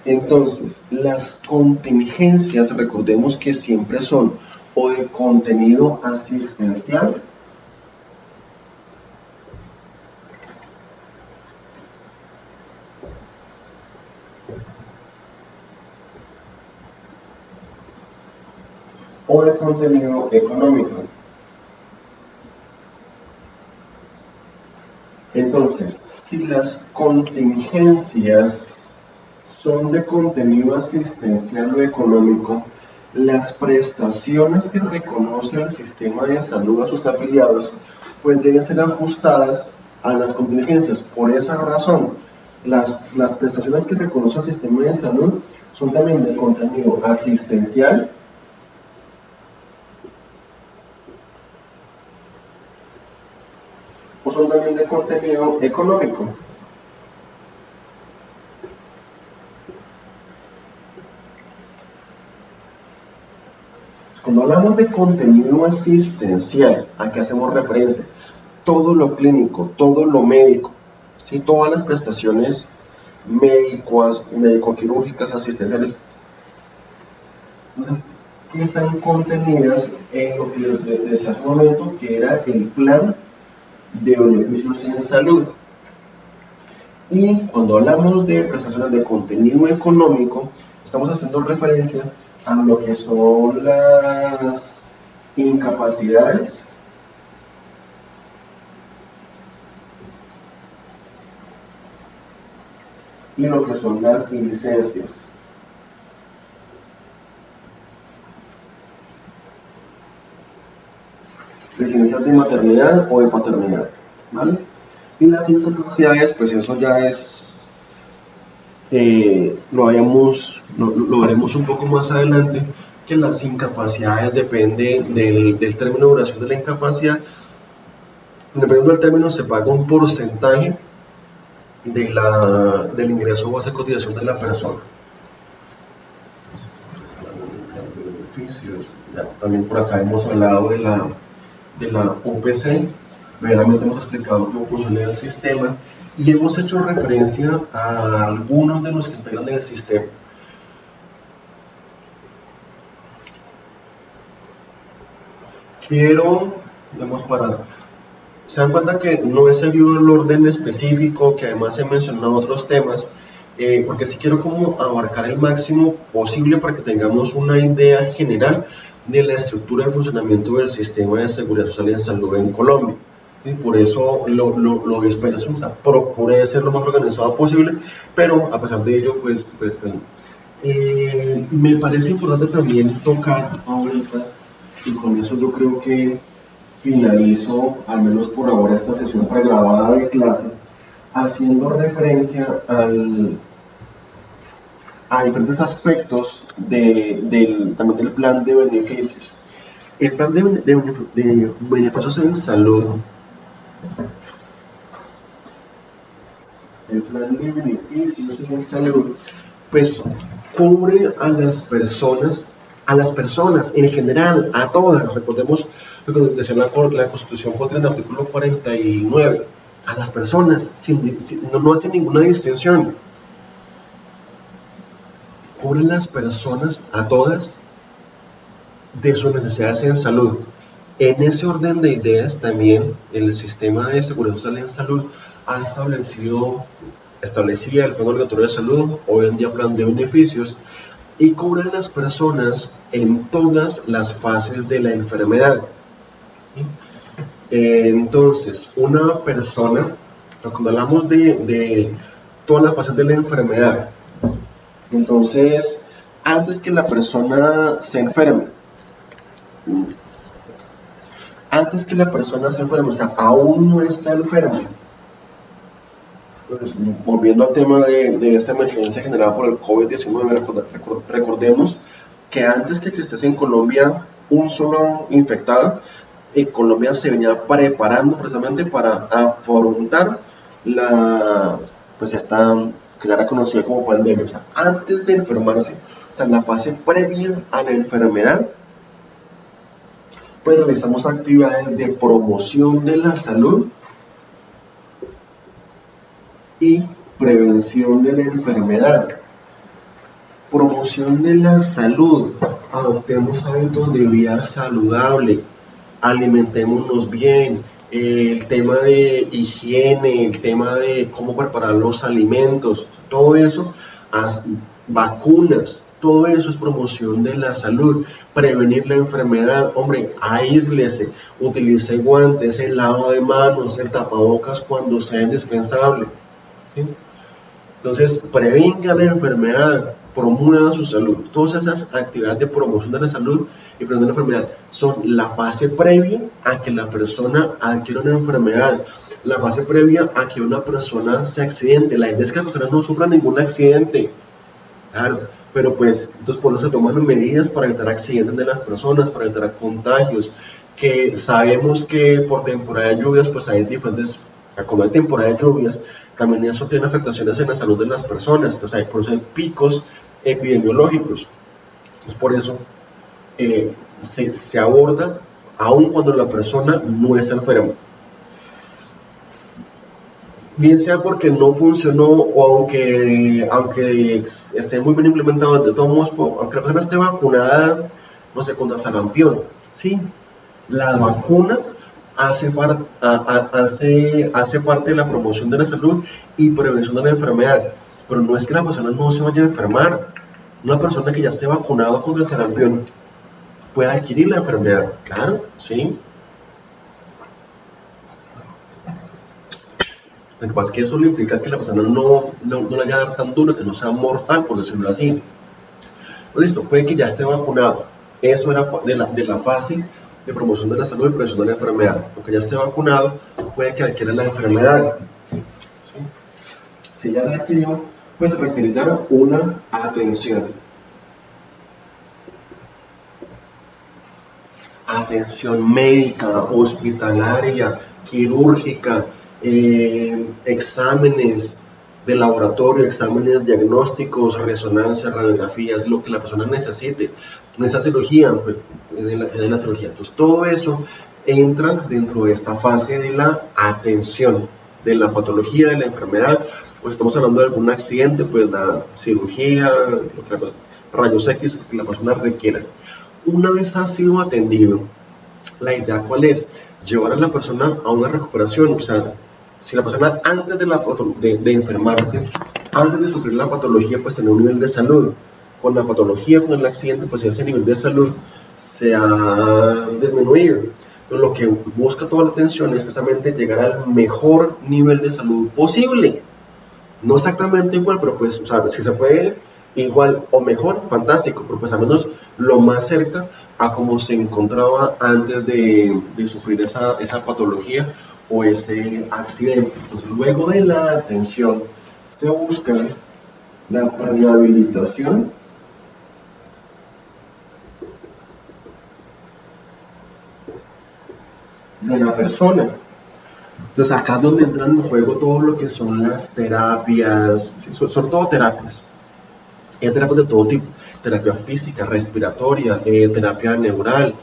Entonces, las contingencias, recordemos que siempre son o de contenido asistencial o de contenido económico. Entonces, si las contingencias son de contenido asistencial o económico, las prestaciones que reconoce el sistema de salud a sus afiliados pues deben ser ajustadas a las contingencias. Por esa razón, las prestaciones que reconoce el sistema de salud son también de contenido asistencial o son también de contenido económico. Cuando hablamos de contenido asistencial, ¿a qué hacemos referencia? Todo lo clínico, todo lo médico, ¿sí? Todas las prestaciones médicas, médico-quirúrgicas, asistenciales, entonces, que están contenidas en lo que les decía hace un momento, que era el plan de beneficios en salud. Y cuando hablamos de prestaciones de contenido económico, estamos haciendo referencia a lo que son las incapacidades y lo que son las licencias. Licencias de maternidad o de paternidad, ¿vale? Y las incapacidades, pues eso ya es, lo veremos un poco más adelante, que las incapacidades dependen del término de duración de la incapacidad. Dependiendo del término, se paga un porcentaje del ingreso base de cotización de la persona. Ya, también por acá hemos hablado de la UPC, verdaderamente hemos explicado cómo funciona el sistema y hemos hecho referencia a algunos de los que integran el sistema. Vamos para... Se dan cuenta que no he seguido el orden específico, que además he mencionado otros temas, porque sí quiero como abarcar el máximo posible para que tengamos una idea general de la estructura de funcionamiento del sistema de seguridad social y de salud en Colombia. Y por eso lo disperso, o sea, procuré ser lo más organizado posible, pero a pesar de ello, me parece importante también tocar ahorita, y con eso yo creo que finalizo, al menos por ahora, esta sesión pregrabada de clase, haciendo referencia a diferentes aspectos también del plan de beneficios. El plan de beneficios en salud, pues cubre a las personas en general, a todas. Recordemos lo que decía la Constitución contra el artículo 49, a las personas, no hace ninguna distinción. Cubre las personas, a todas, de sus necesidades en salud. En ese orden de ideas también el sistema de seguridad social en salud ha establecía el plan obligatorio de salud, hoy en día plan de beneficios, y cubre a las personas en todas las fases de la enfermedad. Entonces, una persona, cuando hablamos de todas las fases de la enfermedad, entonces, antes que la persona se enferme, o sea, aún no está enferma. Pues, volviendo al tema de esta emergencia generada por el COVID-19, recordemos que antes que existiese en Colombia un solo infectado, Colombia se venía preparando precisamente para afrontar esta que ya era conocida como pandemia. O sea, antes de enfermarse, o sea, en la fase previa a la enfermedad, pues realizamos actividades de promoción de la salud y prevención de la enfermedad. Promoción de la salud. Adoptemos hábitos de vida saludable. Alimentémonos bien. El tema de higiene, el tema de cómo preparar los alimentos, todo eso, vacunas, todo eso es promoción de la salud. Prevenir la enfermedad, hombre, aíslese, utilice guantes, el lavado de manos, el tapabocas cuando sea indispensable. ¿Sí? Entonces, prevenga la enfermedad, promueva su salud. Todas esas actividades de promoción de la salud y prevención de la enfermedad son la fase previa a que la persona adquiera una enfermedad, la fase previa a que una persona se accidente. La idea es que la persona no sufra ningún accidente, claro, pero pues entonces por eso se toman medidas para evitar accidentes de las personas, para evitar contagios, que sabemos que por temporada de lluvias pues hay diferentes, o sea, como hay temporada de lluvias, también eso tiene afectaciones en la salud de las personas, entonces por eso hay picos epidemiológicos. Es por eso se aborda aun cuando la persona no está enferma. Bien sea porque no funcionó o aunque esté muy bien implementado, de todos modos, aunque la persona esté vacunada, no sé, contra sarampión, ¿sí? La vacuna hace parte de la promoción de la salud y prevención de la enfermedad, pero no es que la persona no se vaya a enfermar. Una persona que ya esté vacunado contra el sarampión puede adquirir la enfermedad, claro, ¿sí? Lo que pasa es que eso le implica que la persona no la vaya a dar tan duro, que no sea mortal, por decirlo así. Listo, puede que ya esté vacunado. Eso era de la fase de promoción de la salud y prevención de la enfermedad. Aunque ya esté vacunado, puede que adquiera la enfermedad. ¿Sí? Si ya la adquirió, pues requerirá una atención. Atención médica, hospitalaria, quirúrgica, exámenes de laboratorio, exámenes diagnósticos, resonancias, radiografías, lo que la persona necesite. En esa cirugía, pues, en la cirugía. Entonces, todo eso entra dentro de esta fase de la atención, de la patología, de la enfermedad. Pues estamos hablando de algún accidente, pues la cirugía, rayos X, lo que la persona requiera. Una vez ha sido atendido, la idea cuál es, llevar a la persona a una recuperación. O sea, si la persona antes de enfermarse, antes de sufrir la patología, pues tener un nivel de salud. Con la patología, con el accidente, pues ese nivel de salud se ha disminuido. Entonces, lo que busca toda la atención es precisamente llegar al mejor nivel de salud posible. No exactamente igual, pero pues, o sea, si se puede igual o mejor, fantástico, pero pues al menos lo más cerca a como se encontraba antes de sufrir esa patología o ese accidente. Entonces, luego de la atención, se busca la rehabilitación de la persona. Entonces, acá es donde entran en juego todo lo que son las terapias, ¿sí? Son todo terapias. Hay terapias de todo tipo, terapia física, respiratoria, terapia neural,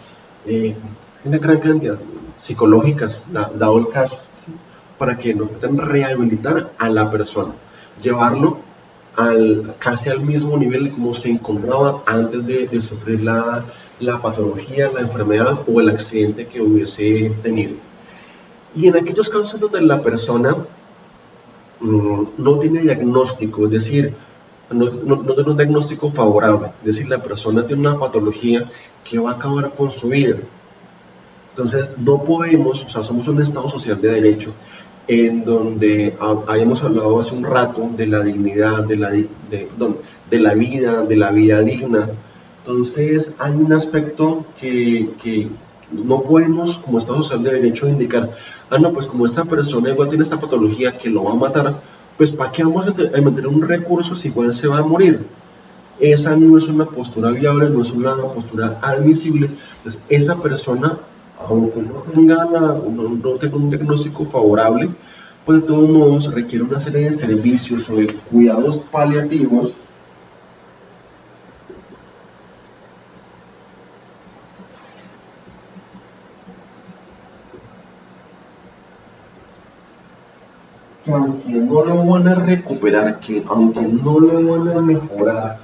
una gran cantidad, psicológicas, dado el caso, ¿sí? Para que nos puedan rehabilitar a la persona, llevarlo casi al mismo nivel como se encontraba antes de sufrir la patología, la enfermedad o el accidente que hubiese tenido. Y en aquellos casos donde la persona no tiene diagnóstico, es decir, no tiene un diagnóstico favorable, es decir, la persona tiene una patología que va a acabar con su vida. Entonces, no podemos, o sea, somos un Estado social de derecho en donde habíamos hablado hace un rato de la dignidad, de la vida digna. Entonces, hay un aspecto que no podemos, como Estado social de derecho, indicar, no, pues como esta persona igual tiene esta patología que lo va a matar, pues ¿para qué vamos a meter un recurso si igual se va a morir? Esa no es una postura viable, no es una postura admisible. Entonces, esa persona, aunque no tenga un diagnóstico favorable, pues de todos modos requiere una serie de servicios o de cuidados paliativos que aunque no lo van a recuperar, que aunque no lo van a mejorar,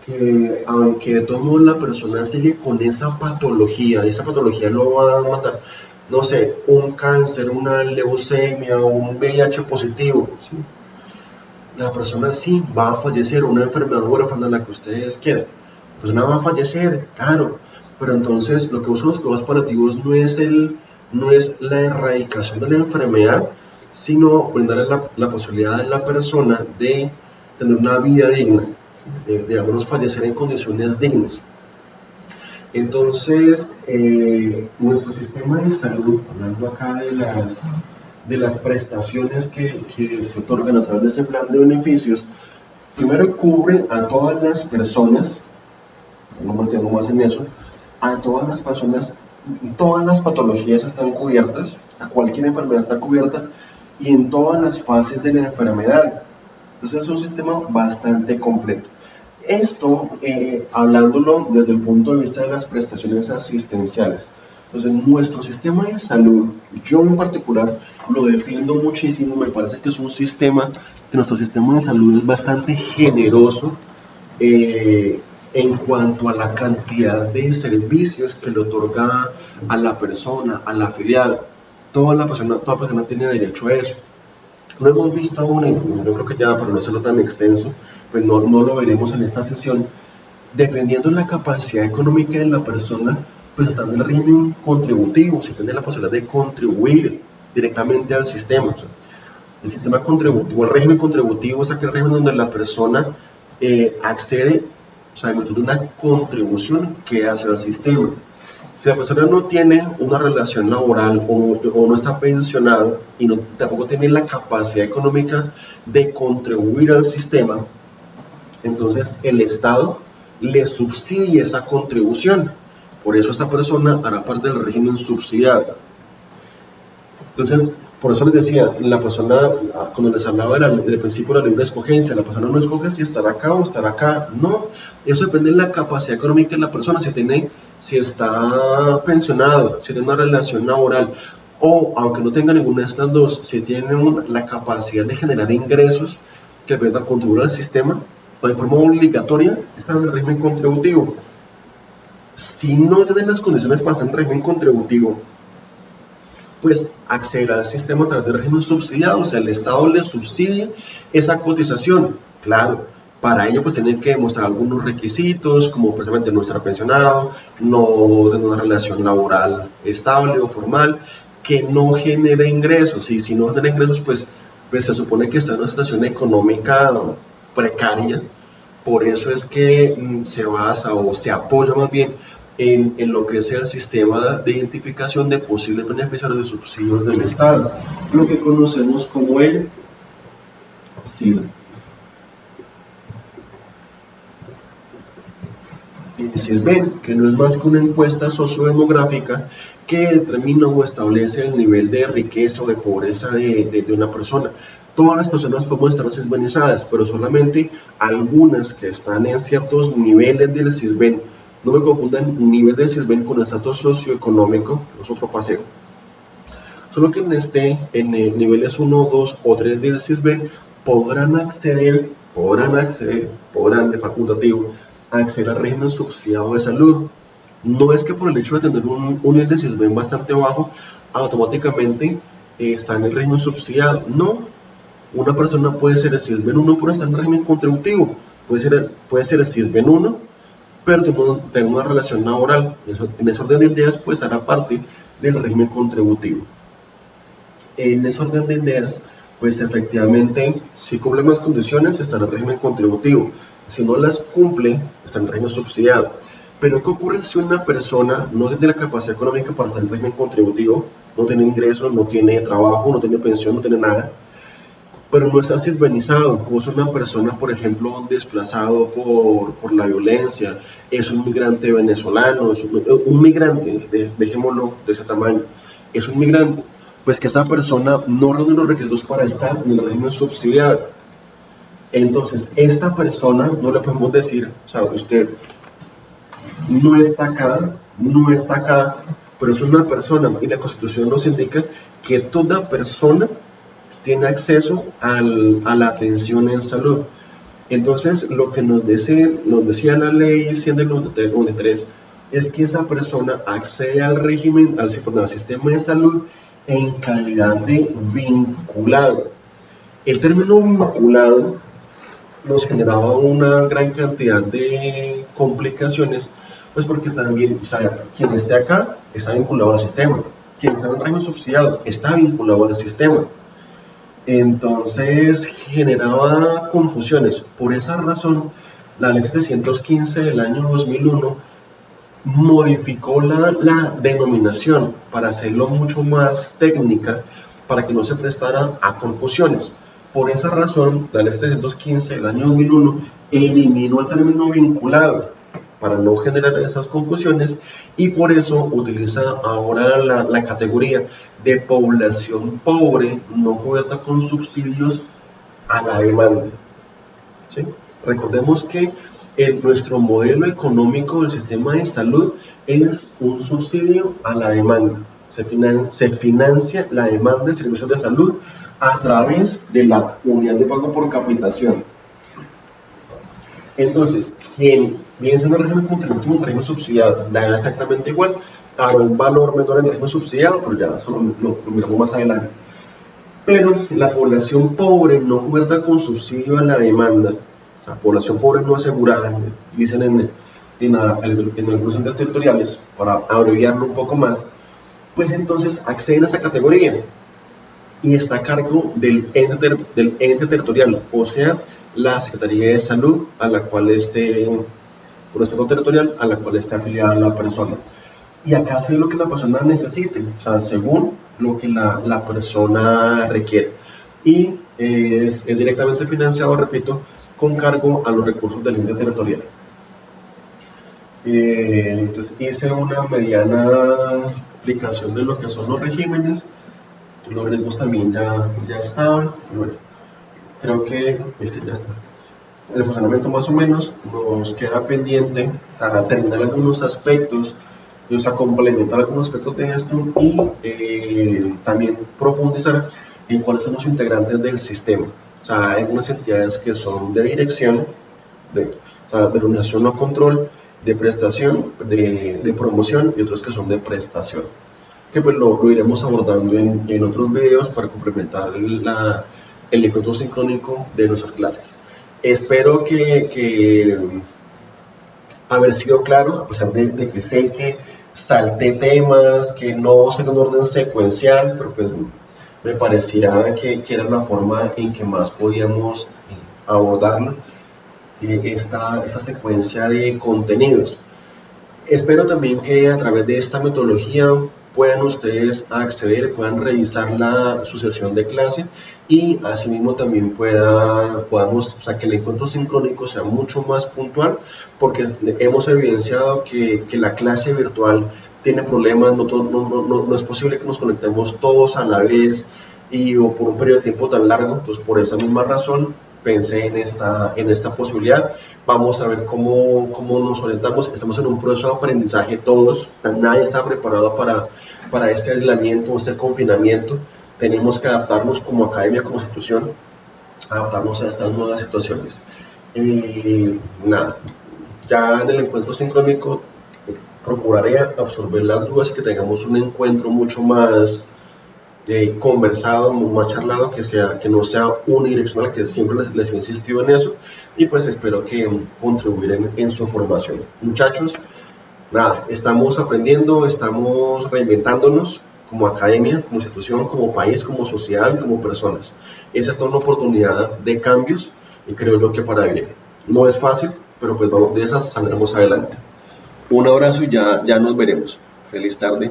que aunque de todos modos la persona sigue con esa patología lo va a matar, no sé, un cáncer, una leucemia, un VIH positivo, ¿sí? La persona sí va a fallecer, una enfermedad huérfana, la que ustedes quieran, la persona va a fallecer, claro, pero entonces lo que buscan los cuidados paliativos no es la erradicación de la enfermedad, sino brindarle la posibilidad a la persona de tener una vida digna, de al menos fallecer en condiciones dignas. Entonces, nuestro sistema de salud, hablando acá de las prestaciones que se otorgan a través de este plan de beneficios, primero cubre a todas las personas, no me detengo más en eso, a todas las personas, todas las patologías están cubiertas, a cualquier enfermedad está cubierta y en todas las fases de la enfermedad. Entonces es un sistema bastante completo. Esto, hablándolo desde el punto de vista de las prestaciones asistenciales. Entonces, nuestro sistema de salud, yo en particular lo defiendo muchísimo, me parece que es un sistema, que nuestro sistema de salud es bastante generoso en cuanto a la cantidad de servicios que le otorga a la persona, al afiliado. Toda persona tiene derecho a eso. No hemos visto aún, yo creo que ya, para no hacerlo tan extenso, pues no lo veremos en esta sesión, dependiendo de la capacidad económica de la persona, pues está en el régimen contributivo, si tiene la posibilidad de contribuir directamente al sistema. O sea, el sistema contributivo, el régimen contributivo es aquel régimen donde la persona accede, o sea, en virtud de una contribución que hace al sistema. Si la persona no tiene una relación laboral o no está pensionado y tampoco tiene la capacidad económica de contribuir al sistema, entonces el Estado le subsidia esa contribución. Por eso esta persona hará parte del régimen subsidiado. Entonces, por eso les decía, la persona, cuando les hablaba del principio de la libre escogencia, la persona no escoge si estará acá o estará acá. No, eso depende de la capacidad económica de la persona, si está pensionado, si tiene una relación laboral, o aunque no tenga ninguna de estas dos, si tiene la capacidad de generar ingresos que permitan contribuir al sistema, o de forma obligatoria, está en el régimen contributivo. Si no tienen las condiciones para estar en régimen contributivo, pues acceder al sistema a través del régimen subsidiado, o sea, el Estado le subsidia esa cotización. Claro, para ello pues tienen que demostrar algunos requisitos, como precisamente no estar pensionado, no tener una relación laboral estable o formal, que no genere ingresos, y si no genera ingresos, pues se supone que está en una situación económica precaria. Por eso es que se basa o se apoya más bien en lo que es el sistema de identificación de posibles beneficiarios de subsidios del Estado, lo que conocemos como el CISBEN. El CISBEN, que no es más que una encuesta sociodemográfica que determina o establece el nivel de riqueza o de pobreza de una persona. Todas las personas podemos estar CISBENizadas, pero solamente algunas que están en ciertos niveles del CISBEN. No me confundan nivel del CISBEN con el estatus socioeconómico, es otro paseo. Solo que en niveles 1, 2 o 3 del CISBEN podrán de facultativo, acceder al régimen subsidiado de salud. No es que por el hecho de tener un nivel de CISBEN bastante bajo, automáticamente está en el régimen subsidiado. No, una persona puede ser el CISBEN 1 por estar en régimen contributivo, puede ser el CISBEN 1, pero tener una relación laboral. En ese orden de ideas, pues hará parte del régimen contributivo. En ese orden de ideas, pues efectivamente, si cumple las condiciones, está en el régimen contributivo. Si no las cumple, está en el régimen subsidiado. Pero ¿qué ocurre si una persona no tiene la capacidad económica para estar en el régimen contributivo? No tiene ingresos, no tiene trabajo, no tiene pensión, no tiene nada, pero no está cisbenizado, o es una persona, por ejemplo, desplazado por la violencia, es un migrante venezolano, es un migrante, dejémoslo de ese tamaño, es un migrante, pues que esa persona no reúne los requisitos para estar en el régimen subsidiado. Entonces, esta persona no le podemos decir, o sea, usted no está acá, pero es una persona, y la Constitución nos indica que toda persona tiene acceso a la atención en salud. Entonces, lo que nos decía la ley 100 del 93 es que esa persona accede al régimen, al sistema de salud en calidad de vinculado. El término vinculado nos generaba una gran cantidad de complicaciones, pues porque también, o sea, quien esté acá está vinculado al sistema, quien está en el régimen subsidiado está vinculado al sistema. Entonces generaba confusiones. Por esa razón, la ley 715 del año 2001 modificó la denominación para hacerlo mucho más técnica, para que no se prestara a confusiones. Por esa razón, la ley 715 del año 2001 eliminó el término vinculado para no generar esas confusiones, y por eso utiliza ahora la categoría de población pobre no cubierta con subsidios a la demanda. ¿Sí? Recordemos que nuestro modelo económico del sistema de salud es un subsidio a la demanda. Se financia la demanda de servicios de salud a través de la unidad de pago por capitación. Entonces, quien piensa en el régimen contributivo, un régimen subsidiado, da exactamente igual, a un valor menor en el régimen subsidiado, pero ya eso lo miramos más adelante. Pero la población pobre no cubierta con subsidio a la demanda, o sea, población pobre no asegurada, dicen en algunos entes territoriales, para abreviarlo un poco más, pues entonces acceden a esa categoría y está a cargo del ente territorial, o sea, la Secretaría de Salud a la cual por aspecto territorial, a la cual esté afiliada la persona. Y acá hace lo que la persona necesite, o sea, según lo que la persona requiere. Y es directamente financiado, repito, con cargo a los recursos del ente territorial. Entonces hice una mediana explicación de lo que son los regímenes. Los riesgos también ya estaban. Bueno, creo que ya está. El funcionamiento más o menos nos queda pendiente, o sea, terminar algunos aspectos, o sea, complementar algunos aspectos de esto y también profundizar en cuáles son los integrantes del sistema. O sea, hay algunas entidades que son de dirección, de organización o control, de prestación, de promoción y otros que son de prestación. Que pues lo iremos abordando en otros videos para complementar el encuentro sincrónico de nuestras clases. Espero que haber sido claro, a pesar de que sé que salté temas, que no sé en un orden secuencial, pero pues me parecía que era la forma en que más podíamos abordarlo, esta secuencia de contenidos. Espero también que a través de esta metodología puedan ustedes acceder, puedan revisar su sesión de clase y asimismo también podamos, o sea, que el encuentro sincrónico sea mucho más puntual, porque hemos evidenciado que la clase virtual tiene problemas, no es posible que nos conectemos todos a la vez o por un periodo de tiempo tan largo. Entonces, por esa misma razón pensé en esta posibilidad. Vamos a ver cómo nos orientamos. Estamos en un proceso de aprendizaje todos. Nadie está preparado para este aislamiento, este confinamiento. Tenemos que adaptarnos como academia, como institución, adaptarnos a estas nuevas situaciones. Ya en el encuentro sincrónico procuraré absorber las dudas y que tengamos un encuentro mucho más conversado, más charlado, que no sea unidireccional, que siempre les he insistido en eso, y pues espero que contribuir en su formación. Muchachos, estamos aprendiendo, estamos reinventándonos como academia, como institución, como país, como sociedad, como personas. Esa es toda una oportunidad de cambios y creo yo que para bien. No es fácil, pero pues vamos, de esas saldremos adelante. Un abrazo y ya nos veremos. Feliz tarde.